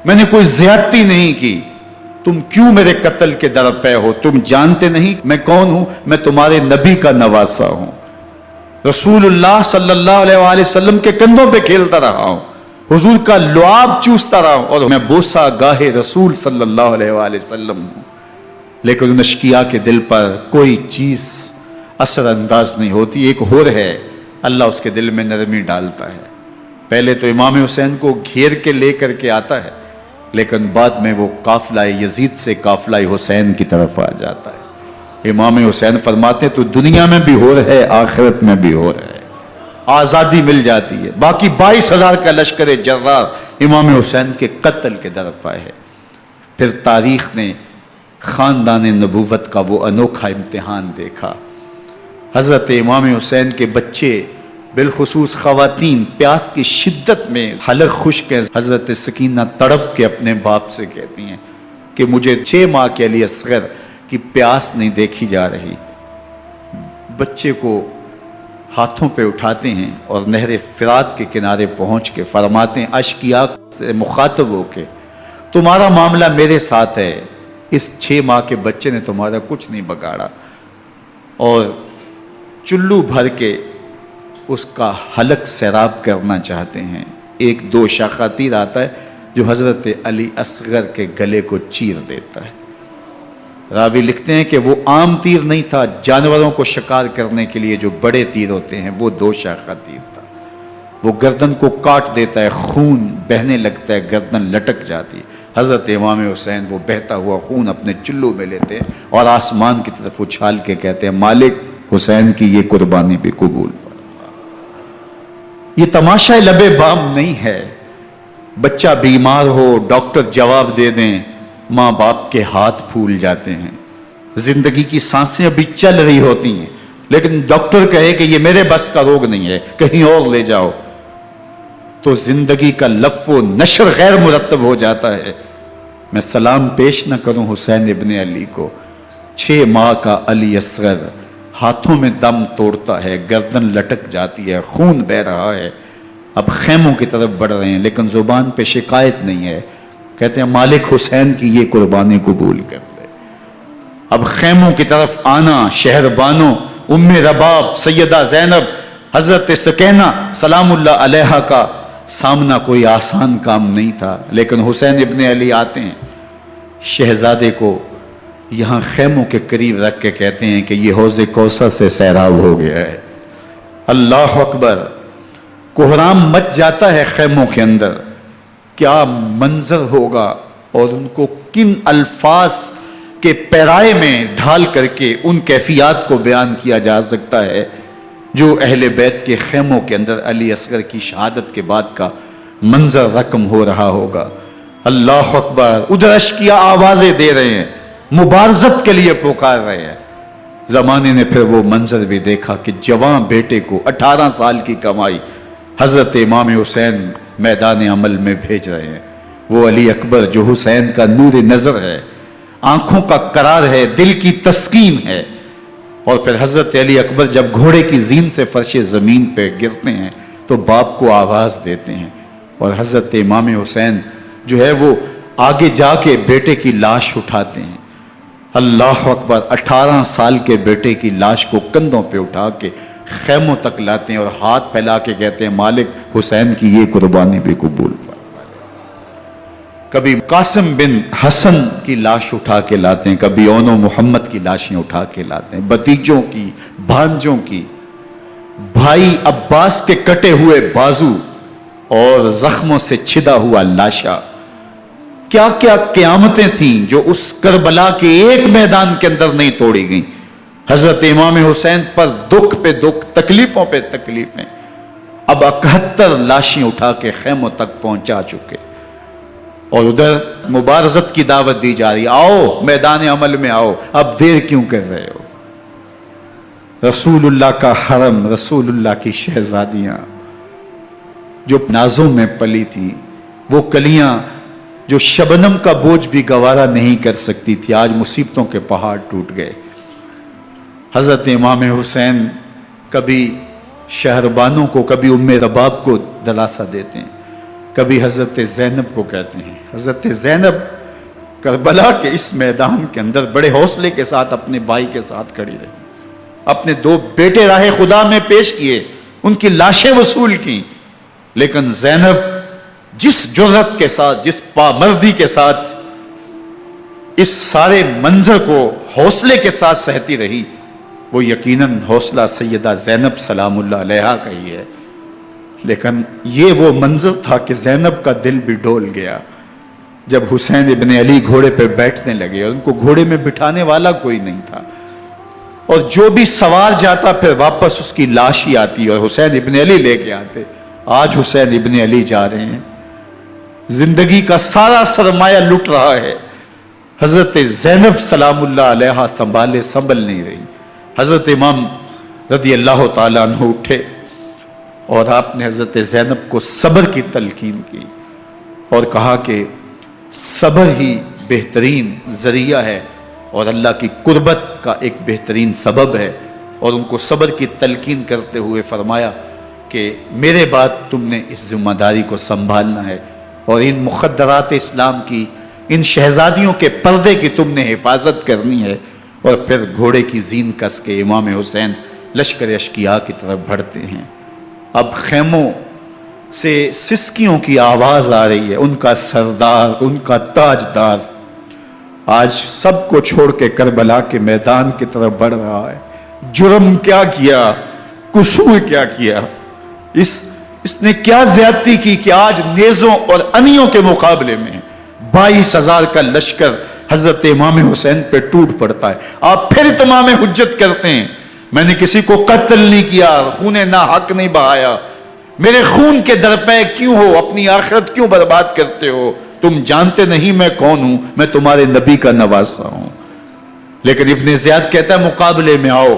میں نے کوئی زیادتی نہیں کی، تم کیوں میرے قتل کے در پہ ہو؟ تم جانتے نہیں میں کون ہوں؟ میں تمہارے نبی کا نواسا ہوں، رسول اللہ صلی اللہ علیہ وآلہ وسلم کے کندھوں پہ کھیلتا رہا ہوں، حضور کا لعاب چوستا رہا ہوں، اور میں بوسہ گاہے رسول صلی اللہ علیہ وآلہ وسلم ہوں۔ لیکن ان اشقیاء کے دل پر کوئی چیز اثر انداز نہیں ہوتی۔ ایک ہور ہے، اللہ اس کے دل میں نرمی ڈالتا ہے۔ پہلے تو امام حسین کو گھیر کے لے کر کے آتا ہے، لیکن بعد میں وہ قافلہ یزید سے قافلہ حسین کی طرف آ جاتا ہے۔ امام حسین فرماتے تو دنیا میں بھی ہو رہے، آخرت میں بھی ہو رہے، آزادی مل جاتی ہے۔ باقی 22,000 کا لشکر جرار امام حسین کے قتل کے در پہ ہے۔ پھر تاریخ نے خاندان نبوت کا وہ انوکھا امتحان دیکھا۔ حضرت امام حسین کے بچے بالخصوص خواتین پیاس کی شدت میں حلق خشک ہے۔ حضرت سکینہ تڑپ کے اپنے باپ سے کہتی ہیں کہ مجھے 6 ماہ کے علی اصغر کی پیاس نہیں دیکھی جا رہی۔ بچے کو ہاتھوں پہ اٹھاتے ہیں اور نہر فرات کے کنارے پہنچ کے فرماتے ہیں اشقیاء سے مخاطب ہو کے تمہارا معاملہ میرے ساتھ ہے، اس 6 ماہ کے بچے نے تمہارا کچھ نہیں بگاڑا، اور چلو بھر کے اس کا حلق سیراب کرنا چاہتے ہیں۔ ایک 2 شاخہ تیر آتا ہے جو حضرت علی اصغر کے گلے کو چیر دیتا ہے۔ راوی لکھتے ہیں کہ وہ عام تیر نہیں تھا، جانوروں کو شکار کرنے کے لیے جو بڑے تیر ہوتے ہیں وہ 2 شاخہ تیر تھا۔ وہ گردن کو کاٹ دیتا ہے، خون بہنے لگتا ہے، گردن لٹک جاتی ہے۔ حضرت امام حسین وہ بہتا ہوا خون اپنے چلو میں لیتے ہیں اور آسمان کی طرف اچھال کے کہتے ہیں مالک حسین کی یہ قربانی بھی قبول فرما۔ یہ تماشا لبے بام نہیں ہے، بچہ بیمار ہو ڈاکٹر جواب دے دیں، ماں باپ کے ہاتھ پھول جاتے ہیں، زندگی کی سانسیں ابھی چل رہی ہوتی ہیں، لیکن ڈاکٹر کہے کہ یہ میرے بس کا روگ نہیں ہے، کہیں اور لے جاؤ، تو زندگی کا لف و نشر غیر مرتب ہو جاتا ہے۔ میں سلام پیش نہ کروں حسین ابن علی کو، 6 ماہ کا علی اصغر ہاتھوں میں دم توڑتا ہے، گردن لٹک جاتی ہے، خون بہ رہا ہے، اب خیموں کی طرف بڑھ رہے ہیں، لیکن زبان پہ شکایت نہیں ہے، کہتے ہیں مالک حسین کی یہ قربانی قبول کر لے۔ اب خیموں کی طرف آنا، شہر بانو، ام رباب، سیدہ زینب، حضرت سکینہ سلام اللہ علیہا کا سامنا کوئی آسان کام نہیں تھا، لیکن حسین ابن علی آتے ہیں، شہزادے کو یہاں خیموں کے قریب رکھ کے کہتے ہیں کہ یہ حوض کوثر سے سیراب ہو گیا ہے۔ اللہ اکبر، کوہرام مچ جاتا ہے خیموں کے اندر، کیا منظر ہوگا، اور ان کو کن الفاظ کے پیرائے میں ڈھال کر کے ان کیفیات کو بیان کیا جا سکتا ہے جو اہل بیت کے خیموں کے اندر علی اصغر کی شہادت کے بعد کا منظر رقم ہو رہا ہوگا۔ اللہ اکبر، ادھر اشکیا آوازیں دے رہے ہیں، مبارزت کے لیے پکار رہے ہیں۔ زمانے نے پھر وہ منظر بھی دیکھا کہ جوان بیٹے کو 18 سال کی کمائی حضرت امام حسین میدان عمل میں بھیج رہے ہیں۔ وہ علی اکبر جو حسین کا نور نظر ہے، آنکھوں کا قرار ہے، دل کی تسکین ہے۔ اور پھر حضرت علی اکبر جب گھوڑے کی زین سے فرش زمین پہ گرتے ہیں تو باپ کو آواز دیتے ہیں، اور حضرت امام حسین جو ہے وہ آگے جا کے بیٹے کی لاش اٹھاتے ہیں۔ اللہ اکبر، 18 سال کے بیٹے کی لاش کو کندھوں پہ اٹھا کے خیموں تک لاتے ہیں اور ہاتھ پھیلا کے کہتے ہیں مالک حسین کی یہ قربانی بھی قبول فرما۔ کبھی قاسم بن حسن کی لاش اٹھا کے لاتے ہیں، کبھی اون و محمد کی لاشیں اٹھا کے لاتے ہیں، بتیجوں کی، بھانجوں کی، بھائی عباس کے کٹے ہوئے بازو اور زخموں سے چھدا ہوا لاشا۔ کیا کیا قیامتیں تھیں جو اس کربلا کے ایک میدان کے اندر نہیں توڑی گئیں۔ حضرت امام حسین پر دکھ پہ دکھ، تکلیفوں پہ تکلیفیں۔ اب 71 لاشیں اٹھا کے خیموں تک پہنچا چکے، اور ادھر مبارزت کی دعوت دی جا رہی، آؤ میدان عمل میں آؤ، اب دیر کیوں کر رہے ہو۔ رسول اللہ کا حرم، رسول اللہ کی شہزادیاں جو نازوں میں پلی تھی، وہ کلیاں جو شبنم کا بوجھ بھی گوارا نہیں کر سکتی تھی، آج مصیبتوں کے پہاڑ ٹوٹ گئے۔ حضرت امام حسین کبھی شہربانوں کو، کبھی ام رباب کو دلاسا دیتے ہیں، کبھی حضرت زینب کو کہتے ہیں۔ حضرت زینب کربلا کے اس میدان کے اندر بڑے حوصلے کے ساتھ اپنے بھائی کے ساتھ کھڑی رہی، اپنے 2 بیٹے راہ خدا میں پیش کیے، ان کی لاشیں وصول کی، لیکن زینب جس جرأت کے ساتھ، جس پامردی کے ساتھ اس سارے منظر کو حوصلے کے ساتھ سہتی رہی، وہ یقیناً حوصلہ سیدہ زینب سلام اللہ علیہا کا ہی ہے۔ لیکن یہ وہ منظر تھا کہ زینب کا دل بھی ڈول گیا جب حسین ابن علی گھوڑے پہ بیٹھنے لگے، اور ان کو گھوڑے میں بٹھانے والا کوئی نہیں تھا، اور جو بھی سوار جاتا پھر واپس اس کی لاش ہی آتی اور حسین ابن علی لے کے آتے۔ آج حسین ابن علی جا رہے ہیں، زندگی کا سارا سرمایہ لٹ رہا ہے، حضرت زینب سلام اللہ علیہا سنبھل نہیں رہی۔ حضرت امام رضی اللہ تعالیٰ عنہ اٹھے اور آپ نے حضرت زینب کو صبر کی تلقین کی اور کہا کہ صبر ہی بہترین ذریعہ ہے اور اللہ کی قربت کا ایک بہترین سبب ہے، اور ان کو صبر کی تلقین کرتے ہوئے فرمایا کہ میرے بعد تم نے اس ذمہ داری کو سنبھالنا ہے، اور ان مخدرات اسلام کی، ان شہزادیوں کے پردے کی تم نے حفاظت کرنی ہے۔ اور پھر گھوڑے کی زین کس کے امام حسین لشکر اشکیا کی طرف بڑھتے ہیں۔ اب خیموں سے سسکیوں کی آواز آ رہی ہے، ان کا سردار، ان کا تاجدار آج سب کو چھوڑ کے کربلا کے میدان کی طرف بڑھ رہا ہے۔ جرم کیا کیا، قصور کیا کیا، اس نے کیا زیادتی کی کہ آج نیزوں اور انیوں کے مقابلے میں 22,000 کا لشکر حضرت امام حسین پہ ٹوٹ پڑتا ہے۔ آپ پھر اتمام حجت کرتے ہیں، میں نے کسی کو قتل نہیں کیا، خون ناحق نہیں بہایا، میرے خون کے درپے کیوں ہو، اپنی آخرت کیوں برباد کرتے ہو، تم جانتے نہیں میں کون ہوں، میں تمہارے نبی کا نواسا ہوں۔ لیکن ابن زیاد کہتا ہے مقابلے میں آؤ۔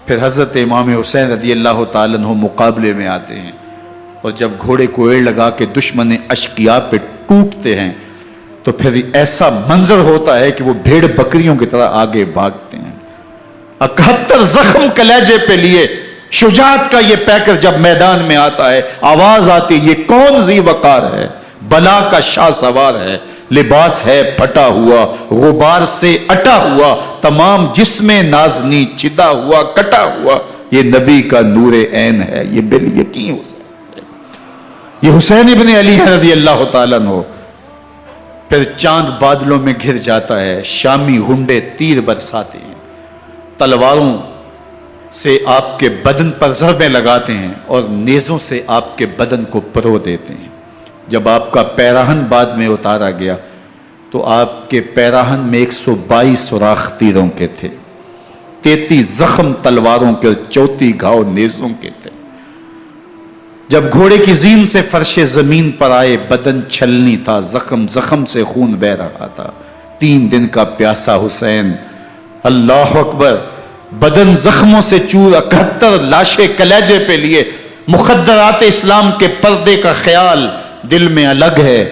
پھر حضرت امام حسین رضی اللہ تعالیٰ عنہ مقابلے میں آتے ہیں، اور جب گھوڑے کو ایڑ لگا کے دشمن اشقیاء پہ ٹوٹتے ہیں تو پھر ایسا منظر ہوتا ہے کہ وہ بھیڑ بکریوں کی طرح آگے بھاگتے ہیں۔ 71 زخم کلیجے پہ لیے شجاعت کا یہ پیکر جب میدان میں آتا ہے، آواز آتی، یہ کون ذی وقار ہے، بلا کا شاہ سوار ہے، لباس ہے پھٹا ہوا، غبار سے اٹا ہوا، تمام جسم نازنی چدا ہوا کٹا ہوا، یہ نبی کا نور عین ہے، یہ بالیقین حسین ہے، یہ حسین ابن علی ہے رضی اللہ تعالیٰ عنہ۔ پھر چاند بادلوں میں گھر جاتا ہے، شامی ہنڈے تیر برساتے ہیں، تلواروں سے آپ کے بدن پر ضربیں لگاتے ہیں اور نیزوں سے آپ کے بدن کو پرو دیتے ہیں۔ جب آپ کا پیراہن بعد میں اتارا گیا تو آپ کے پیراہن میں 122 سوراخ تیروں کے تھے، 33 زخم تلواروں کے اور 34 گھاؤ نیزوں کے تھے۔ جب گھوڑے کی زین سے فرش زمین پر آئے، بدن چھلنی تھا، زخم زخم سے خون بہ رہا تھا، 3 دن کا پیاسا حسین، اللہ اکبر، بدن زخموں سے چور، 71 لاشیں کلیجے پہ لیے، مخدرات اسلام کے پردے کا خیال دل میں الگ ہے،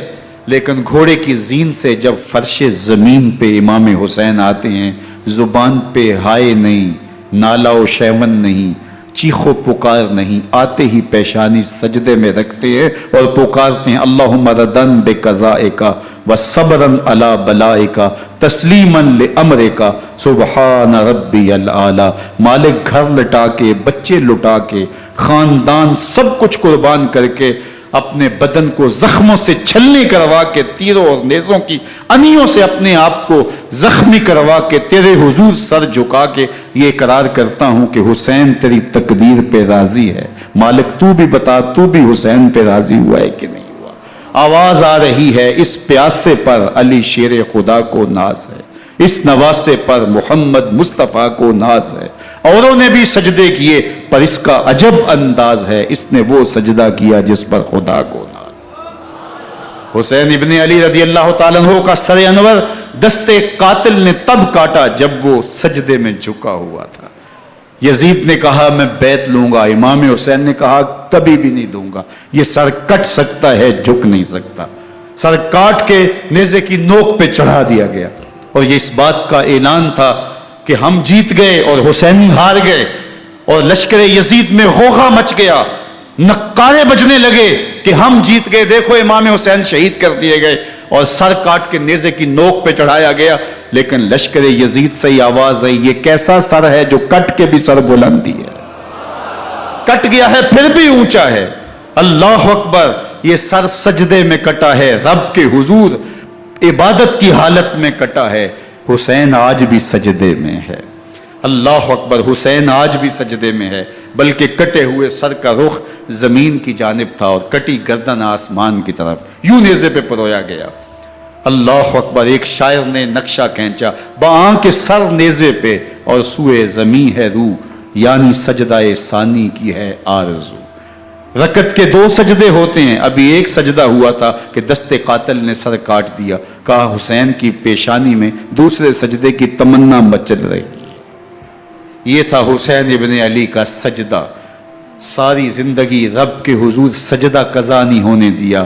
لیکن گھوڑے کی زین سے جب فرش زمین پہ امام حسین آتے ہیں، زبان پہ ہائے نہیں، نالا و شیون نہیں، چیخ و پکار نہیں، آتے ہی پیشانی سجدے میں رکھتے ہیں اور پکارتے ہیں اللہم ردن بقضائک وصبرن علی بلائک تسلیما لامرک سبحان ربی العالی۔ مالک گھر لٹا کے، بچے لٹا کے، خاندان سب کچھ قربان کر کے، اپنے بدن کو زخموں سے چھلنی کروا کے، تیروں اور نیزوں کی انیوں سے اپنے آپ کو زخمی کروا کے، تیرے حضور سر جھکا کے یہ اقرار کرتا ہوں کہ حسین تیری تقدیر پہ راضی ہے، مالک تو بھی بتا، تو بھی حسین پہ راضی ہوا ہے کہ نہیں ہوا۔ آواز آ رہی ہے، اس پیاسے پر علی شیر خدا کو ناز ہے، اس نواسے پر محمد مصطفیٰ کو ناز ہے۔ اوروں نے بھی سجدے کیے پر اس کا عجب انداز ہے، اس نے وہ سجدہ کیا جس پر خدا کو ناز۔ حسین ابن علی رضی اللہ تعالیٰ عنہ کا سر انور دستے قاتل نے تب کاٹا جب وہ سجدے میں جھکا ہوا تھا۔ یزید نے کہا میں بیعت لوں گا، امام حسین نے کہا کبھی بھی نہیں دوں گا، یہ سر کٹ سکتا ہے جھک نہیں سکتا۔ سر کاٹ کے نیزے کی نوک پہ چڑھا دیا گیا اور یہ اس بات کا اعلان تھا کہ ہم جیت گئے اور حسینی ہار گئے، اور لشکر یزید میں غوغا مچ گیا، نقارے بجنے لگے کہ ہم جیت گئے، دیکھو امام حسین شہید کر دیے گئے، اور سر کاٹ کے نیزے کی نوک پہ چڑھایا گیا۔ لیکن لشکر یزید سے ہی آواز آئی یہ کیسا سر ہے جو کٹ کے بھی سر بلندی ہے، کٹ گیا ہے پھر بھی اونچا ہے، اللہ اکبر، یہ سر سجدے میں کٹا ہے، رب کے حضور عبادت کی حالت میں کٹا ہے۔ حسین آج بھی سجدے میں ہے، اللہ اکبر، حسین آج بھی سجدے میں ہے، بلکہ کٹے ہوئے سر کا رخ زمین کی جانب تھا اور کٹی گردن آسمان کی طرف، یوں نیزے پہ پرویا گیا۔ اللہ اکبر، ایک شاعر نے نقشہ کھینچا، بآنکھ سر نیزے پہ اور سوئے زمین ہے روح، یعنی سجدہ ثانی کی ہے آرزو۔ رکعت کے 2 سجدے ہوتے ہیں، ابھی ایک سجدہ ہوا تھا کہ دست قاتل نے سر کاٹ دیا، کہا حسین کی پیشانی میں دوسرے سجدے کی تمنا مچل رہی ہے۔ یہ تھا حسین ابن علی کا سجدہ، ساری زندگی رب کے حضور سجدہ قضا نہیں ہونے دیا۔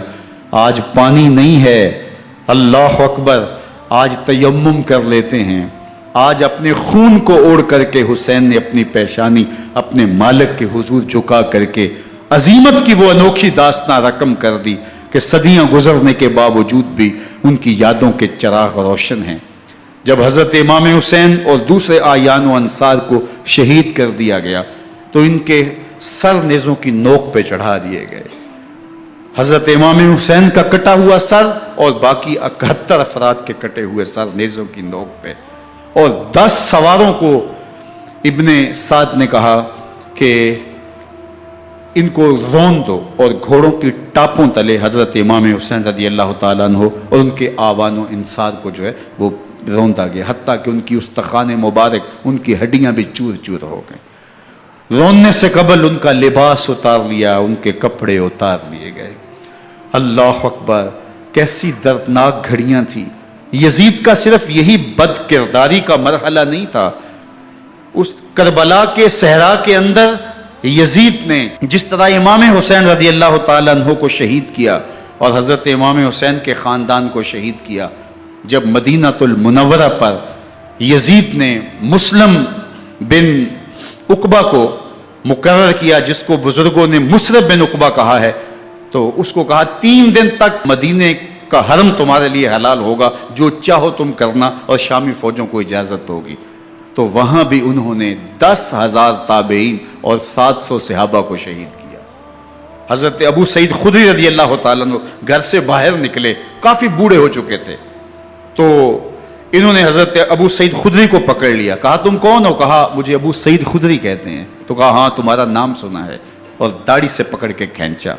آج پانی نہیں ہے، اللہ اکبر، آج تیمم کر لیتے ہیں، آج اپنے خون کو اوڑ کر کے حسین نے اپنی پیشانی اپنے مالک کے حضور جھکا کر کے عظیمت کی وہ انوکھی داستان رقم کر دی کہ صدیاں گزرنے کے باوجود بھی ان کی یادوں کے چراغ روشن ہیں۔ جب حضرت امام حسین اور دوسرے آیان و انصار کو شہید کر دیا گیا تو ان کے سر نیزوں کی نوک پہ چڑھا دیے گئے۔ حضرت امام حسین کا کٹا ہوا سر اور باقی 71 افراد کے کٹے ہوئے سر نیزوں کی نوک پہ، اور 10 سواروں کو ابن سعد نے کہا کہ ان کو رون دو، اور گھوڑوں کی ٹاپوں تلے حضرت امام حسین رضی اللہ تعالیٰ عنہ اور ان کے آوان و انصار کو جو ہے وہ روندا گیا، حتیٰ کہ ان کی استخوان مبارک، ان کی ہڈیاں بھی چور چور ہو گئیں۔ روننے سے قبل ان کا لباس اتار لیا، ان کے کپڑے اتار لیے گئے۔ اللہ اکبر، کیسی دردناک گھڑیاں تھیں۔ یزید کا صرف یہی بد کرداری کا مرحلہ نہیں تھا، اس کربلا کے صحرا کے اندر یزید نے جس طرح امام حسین رضی اللہ تعالیٰ عنہ کو شہید کیا اور حضرت امام حسین کے خاندان کو شہید کیا، جب مدینہ المنورہ پر یزید نے مسلم بن عقبہ کو مقرر کیا جس کو بزرگوں نے مصرف بن عقبہ کہا ہے، تو اس کو کہا 3 دن تک مدینے کا حرم تمہارے لیے حلال ہوگا، جو چاہو تم کرنا، اور شامی فوجوں کو اجازت ہوگی۔ تو وہاں بھی انہوں نے 10,000 تابعین اور 700 صحابہ کو شہید کیا۔ حضرت ابو سعید خدری رضی اللہ تعالیٰ عنہ گھر سے باہر نکلے، کافی بوڑھے ہو چکے تھے، تو انہوں نے حضرت ابو سعید خدری کو پکڑ لیا، کہا تم کون ہو؟ کہا مجھے ابو سعید خدری کہتے ہیں۔ تو کہا ہاں تمہارا نام سنا ہے، اور داڑھی سے پکڑ کے کھینچا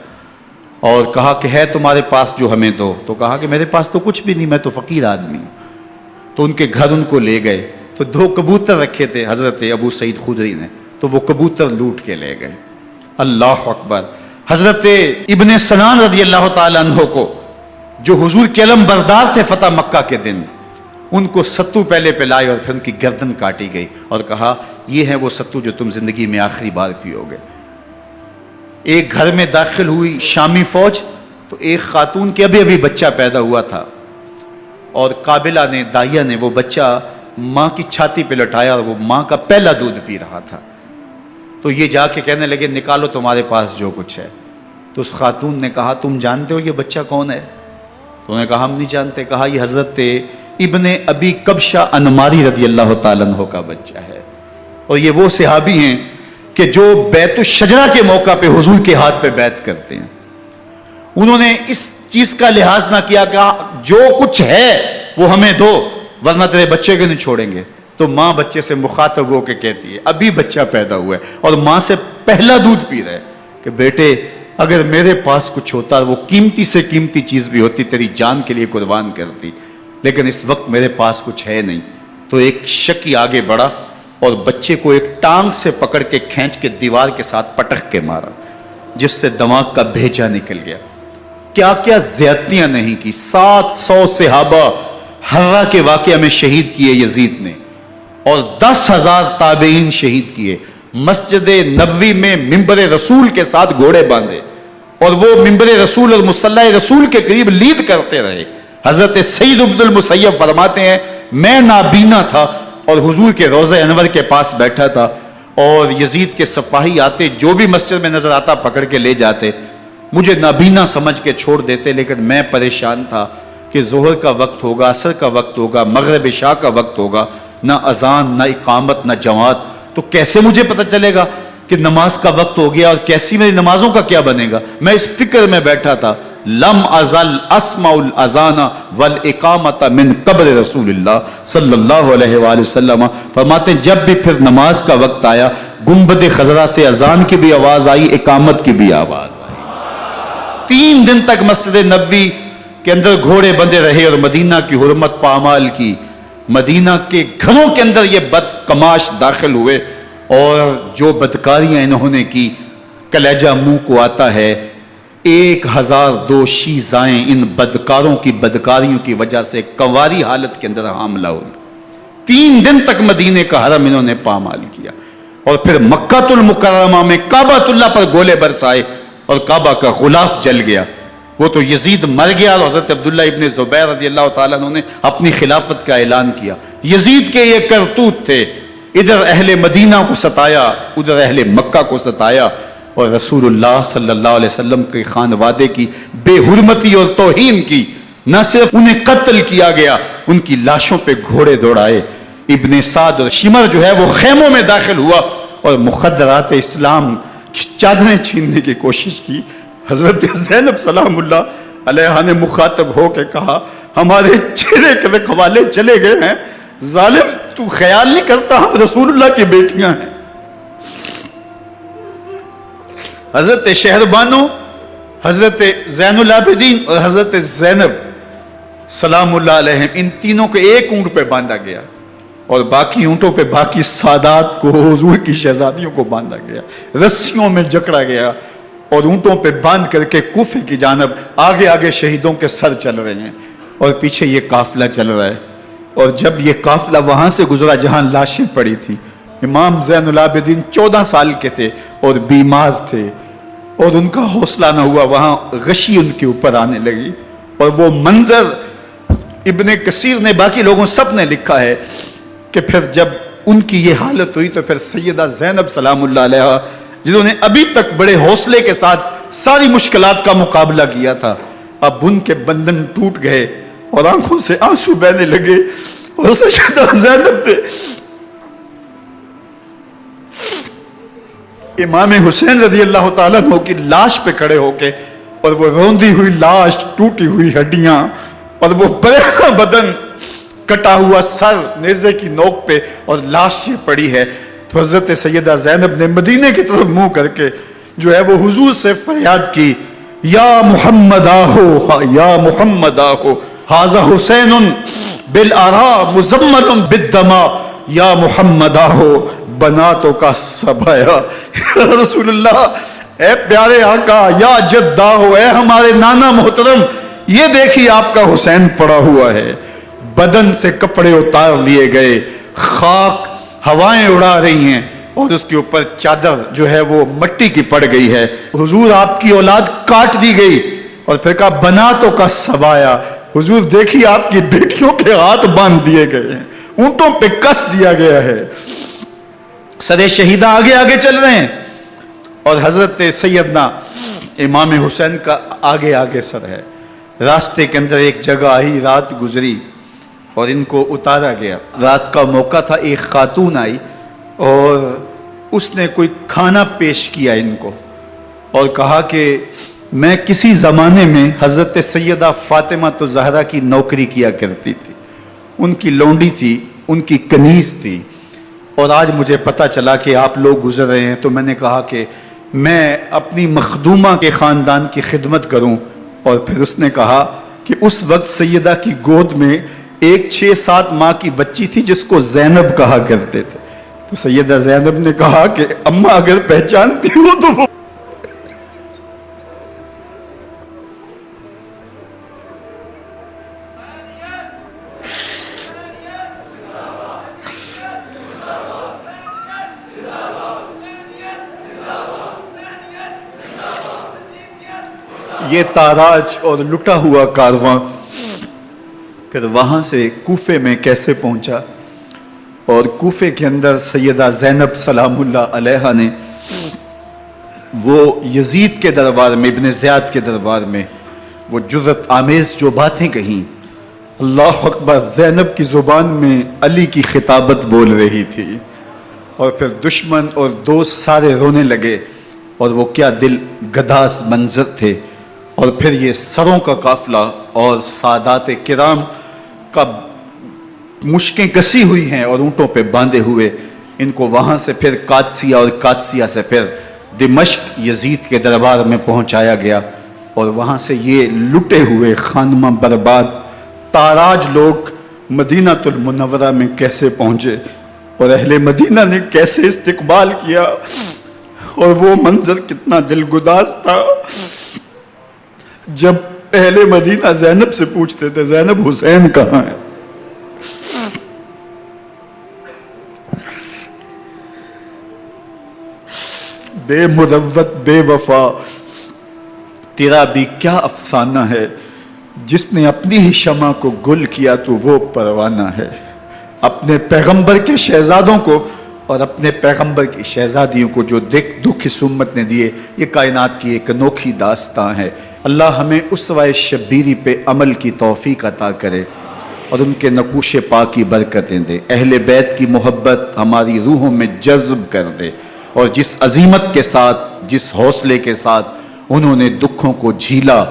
اور کہا کہ ہے تمہارے پاس جو ہمیں دو؟ تو کہا کہ میرے پاس تو کچھ بھی نہیں، میں تو فقیر آدمی ہوں۔ تو ان کے گھر ان کو لے گئے، تو 2 کبوتر رکھے تھے حضرت ابو سعید خدری نے، تو وہ کبوتر لوٹ کے لے گئے۔ اللہ اکبر۔ حضرت ابن سنان رضی اللہ تعالیٰ عنہ کو، جو حضور کے علم بردار تھے فتح مکہ کے دن، ان کو ستو پہلے پلائے اور پھر ان کی گردن کاٹی گئی، اور کہا یہ ہے وہ ستو جو تم زندگی میں آخری بار پیو گے۔ ایک گھر میں داخل ہوئی شامی فوج، تو ایک خاتون کے ابھی بچہ پیدا ہوا تھا، اور قابلہ نے، دائیہ نے وہ بچہ ماں کی چھاتی پہ لٹایا، اور وہ ماں کا پہلا دودھ پی رہا تھا۔ تو یہ جا کے کہنے لگے نکالو تمہارے پاس جو کچھ ہے۔ تو اس خاتون نے کہا تم جانتے ہو یہ بچہ کون ہے؟ تو انہوں نے کہا ہم نہیں جانتے۔ کہا یہ حضرت ابن ابی کبشہ انماری رضی اللہ تعالیٰ عنہ کا بچہ ہے، اور یہ وہ صحابی ہیں کہ جو بیت الشجرہ کے موقع پہ حضور کے ہاتھ پہ بیعت کرتے ہیں۔ انہوں نے اس چیز کا لحاظ نہ کیا کہ جو کچھ ہے وہ ہمیں دو، ورنہ تیرے بچے کو نہیں چھوڑیں گے۔ تو ماں بچے سے مخاطب ہو کے کہتی ہے، ابھی بچہ پیدا ہوا ہے اور ماں سے پہلا دودھ پی رہے، کہ بیٹے اگر میرے پاس کچھ ہوتا، وہ قیمتی سے قیمتی چیز بھی ہوتی، تیری جان کے لیے قربان کرتی، لیکن اس وقت میرے پاس کچھ ہے نہیں۔ تو ایک شکی آگے بڑھا اور بچے کو ایک ٹانگ سے پکڑ کے کھینچ کے دیوار کے ساتھ پٹک کے مارا، جس سے دماغ کا بھیجا نکل گیا۔ کیا کیا زیادتیاں نہیں کی۔ 700 صحابہ حرہ کے واقعہ میں شہید کیے یزید نے، اور 10,000 تابعین شہید کیے۔ مسجد نبوی میں ممبر رسول کے ساتھ گھوڑے باندھے، اور وہ ممبر رسول اور مصلی رسول کے قریب لید کرتے رہے۔ حضرت سید عبد المسیب فرماتے ہیں میں نابینا تھا اور حضور کے روضہ انور کے پاس بیٹھا تھا، اور یزید کے سپاہی آتے، جو بھی مسجد میں نظر آتا پکڑ کے لے جاتے، مجھے نابینا سمجھ کے چھوڑ دیتے، لیکن میں پریشان تھا کہ ظہر کا وقت ہوگا، عصر کا وقت ہوگا، مغرب عشاء کا وقت ہوگا، نہ اذان، نہ اقامت، نہ جماعت، تو کیسے مجھے پتہ چلے گا کہ نماز کا وقت ہو گیا، اور کیسی میری نمازوں کا کیا بنے گا؟ میں اس فکر میں بیٹھا تھا۔ لم ازل اسمع الاذان والاقامت من قبر رسول اللہ صلی اللہ علیہ وآلہ وسلم۔ فرماتے ہیں جب بھی پھر نماز کا وقت آیا، گنبد خضرا سے اذان کی بھی آواز آئی، اقامت کی بھی آواز آئی۔ 3 دن تک مسجد نبوی کے اندر گھوڑے بندے رہے، اور مدینہ کی حرمت پامال کی۔ مدینہ کے گھروں کے اندر یہ بدکماش داخل ہوئے، اور جو بدکاریاں انہوں نے کی، کلیجہ منہ کو آتا ہے۔ 1002 شیزائیں ان بدکاروں کی بدکاریوں کی وجہ سے کنواری حالت کے اندر حاملہ ہوئی۔ 3 دن تک مدینے کا حرم انہوں نے پامال کیا، اور پھر مکہ المکرمہ میں کعبہ اللہ پر گولے برسائے، اور کعبہ کا غلاف جل گیا۔ وہ تو یزید مر گیا، اور حضرت عبداللہ ابن زبیر رضی اللہ تعالیٰ عنہ نے اپنی خلافت کا اعلان کیا۔ یزید کے یہ کرتوت تھے، ادھر اہل مدینہ کو ستایا، ادھر اہل مکہ کو ستایا، اور رسول اللہ صلی اللہ علیہ وسلم کے خانوادے کی بے حرمتی اور توہین کی۔ نہ صرف انہیں قتل کیا گیا، ان کی لاشوں پہ گھوڑے دوڑائے۔ ابن سعد اور شمر جو ہے وہ خیموں میں داخل ہوا، اور مخدرات اسلام کی چادریں چھیننے کی کوشش کی۔ حضرت زینب سلام اللہ علیہ نے مخاطب ہو کے کہا ہمارے چہرے کے رکھوالے چلے گئے ہیں، ظالم تو خیال نہیں کرتا ہم رسول اللہ کی بیٹیاں ہیں۔ حضرت شہربانو، حضرت زین العابدین اور حضرت زینب سلام اللہ علیہ، ان تینوں کو ایک اونٹ پہ باندھا گیا، اور باقی اونٹوں پہ باقی سادات کو، حضور کی شہزادیوں کو باندھا گیا، رسیوں میں جکڑا گیا، اور اونٹوں پہ باندھ کر کے کوفے کی جانب آگے آگے شہیدوں کے سر چل رہے ہیں، اور پیچھے یہ قافلہ چل رہا ہے۔ اور جب یہ قافلہ وہاں سے گزرا جہاں لاشیں پڑی تھی، امام زین العابدین 14 سال کے تھے اور بیمار تھے، اور ان کا حوصلہ نہ ہوا، وہاں غشی ان کے اوپر آنے لگی، اور وہ منظر ابن کثیر نے، باقی لوگوں سب نے لکھا ہے کہ پھر جب ان کی یہ حالت ہوئی تو پھر سیدہ زینب سلام اللہ علیہ جنہوں نے ابھی تک بڑے حوصلے کے ساتھ ساری مشکلات کا مقابلہ کیا تھا، اب ان کے بندھن ٹوٹ گئے اور آنکھوں سے آنسو بہنے لگے، اور سیدہ زینب نے امام حسین رضی اللہ تعالیٰ عنہ کی لاش پہ کھڑے ہو کے، اور وہ روندی ہوئی لاش، ٹوٹی ہوئی ہڈیاں، اور وہ بریکا بدن، کٹا ہوا سر نیزے کی نوک پہ، اور لاش یہ پڑی ہے، تو حضرت سیدہ زینب نے مدینے کی طرف منہ کر کے جو ہے وہ حضور سے فریاد کی، یا محمد آہو، یا محمد آہو، ھذا حسین بالآراء مزمل بالدماء، یا محمد آہو بناتوں کا سبایا۔ یا رسول اللہ، اے پیارے آقا، یا جدہ ہو، اے ہمارے نانا محترم، یہ دیکھیے آپ کا حسین پڑا ہوا ہے، بدن سے کپڑے اتار لیے گئے، خاک ہوائیں اڑا رہی ہیں، اور اس کے اوپر چادر جو ہے وہ مٹی کی پڑ گئی ہے، حضور آپ کی اولاد کاٹ دی گئی، اور پھر کہا بناتوں کا سبایا، حضور دیکھیے آپ کی بیٹیوں کے ہاتھ باندھ دیے گئے ہیں، اونٹوں پہ کس دیا گیا ہے، سر شہیدہ آگے آگے چل رہے ہیں، اور حضرت سیدنا امام حسین کا آگے آگے سر ہے۔ راستے کے اندر ایک جگہ آئی، رات گزری اور ان کو اتارا گیا، رات کا موقع تھا، ایک خاتون آئی اور اس نے کوئی کھانا پیش کیا ان کو، اور کہا کہ میں کسی زمانے میں حضرت سیدہ فاطمہ تو زہرا کی نوکری کیا کرتی تھی، ان کی لونڈی تھی، ان کی کنیز تھی، اور آج مجھے پتا چلا کہ آپ لوگ گزر رہے ہیں، تو میں نے کہا کہ میں اپنی مخدومہ کے خاندان کی خدمت کروں، اور پھر اس نے کہا کہ اس وقت سیدہ کی گود میں ایک 6-7 ماہ کی بچی تھی جس کو زینب کہا کرتے تھے، تو سیدہ زینب نے کہا کہ اماں اگر پہچانتی ہو تو وہ یہ تاراج اور لٹا ہوا کارواں پھر وہاں سے کوفے میں کیسے پہنچا، اور کوفے کے اندر سیدہ زینب سلام اللہ علیہا نے وہ یزید کے دربار میں، ابن زیاد کے دربار میں وہ جرأت آمیز جو باتیں کہیں، اللہ اکبر، زینب کی زبان میں علی کی خطابت بول رہی تھی، اور پھر دشمن اور دوست سارے رونے لگے، اور وہ کیا دل گداز منظر تھے، اور پھر یہ سروں کا قافلہ اور سادات کرام کا مشکیں کسی ہوئی ہیں اور اونٹوں پہ باندھے ہوئے، ان کو وہاں سے پھر قادسیہ، اور قادسیہ سے پھر دمشق یزید کے دربار میں پہنچایا گیا، اور وہاں سے یہ لٹے ہوئے خانمہ برباد تاراج لوگ مدینہ المنورہ میں کیسے پہنچے، اور اہل مدینہ نے کیسے استقبال کیا، اور وہ منظر کتنا دلگداز تھا جب اہل مدینہ زینب سے پوچھتے تھے زینب حسین کہاں ہے، بے مروت بے وفا تیرا بھی کیا افسانہ ہے، جس نے اپنی ہی شمع کو گل کیا تو وہ پروانہ ہے، اپنے پیغمبر کے شہزادوں کو اور اپنے پیغمبر کی شہزادیوں کو جو دکھ اس امت نے دیے، یہ کائنات کی ایک انوکھی داستان ہے۔ اللہ ہمیں اسوہ شبیری پہ عمل کی توفیق عطا کرے اور ان کے نقوش پاک کی برکتیں دے، اہل بیت کی محبت ہماری روحوں میں جذب کر دے، اور جس عظیمت کے ساتھ، جس حوصلے کے ساتھ انہوں نے دکھوں کو جھیلا،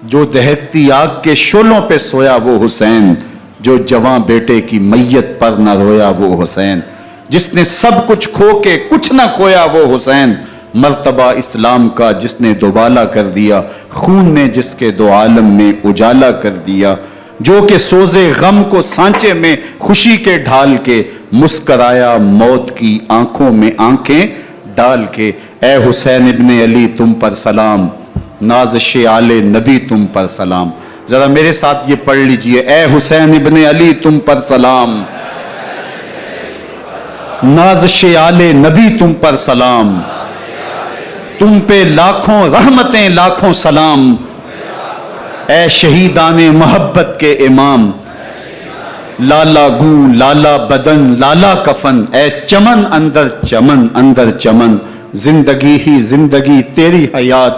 جو دہکتی آگ کے شعلوں پہ سویا وہ حسین، جو جواں بیٹے کی میت پر نہ رویا وہ حسین، جس نے سب کچھ کھو کے کچھ نہ کھویا وہ حسین، مرتبہ اسلام کا جس نے دوبالا کر دیا، خون نے جس کے دو عالم میں اجالا کر دیا، جو کہ سوزے غم کو سانچے میں خوشی کے ڈھال کے مسکرایا موت کی آنکھوں میں آنکھیں ڈال کے، اے حسین ابن علی تم پر سلام، نازش آل نبی تم پر سلام۔ ذرا میرے ساتھ یہ پڑھ لیجئے، اے حسین ابن علی تم پر سلام، نازش آل نبی تم پر سلام، تم پہ لاکھوں رحمتیں لاکھوں سلام، اے شہیدان محبت کے امام، لالا گوں لالا بدن لالا کفن، اے چمن اندر چمن اندر چمن، زندگی ہی زندگی تیری حیات،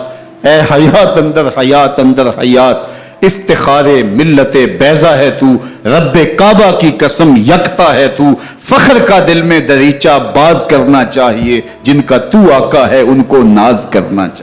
اے حیات اندر حیات، افتخار ملت بیضا ہے تو، رب کعبہ کی قسم یکتا ہے تو، فخر کا دل میں دریچہ باز کرنا چاہیے، جن کا تو آقا ہے ان کو ناز کرنا چاہیے۔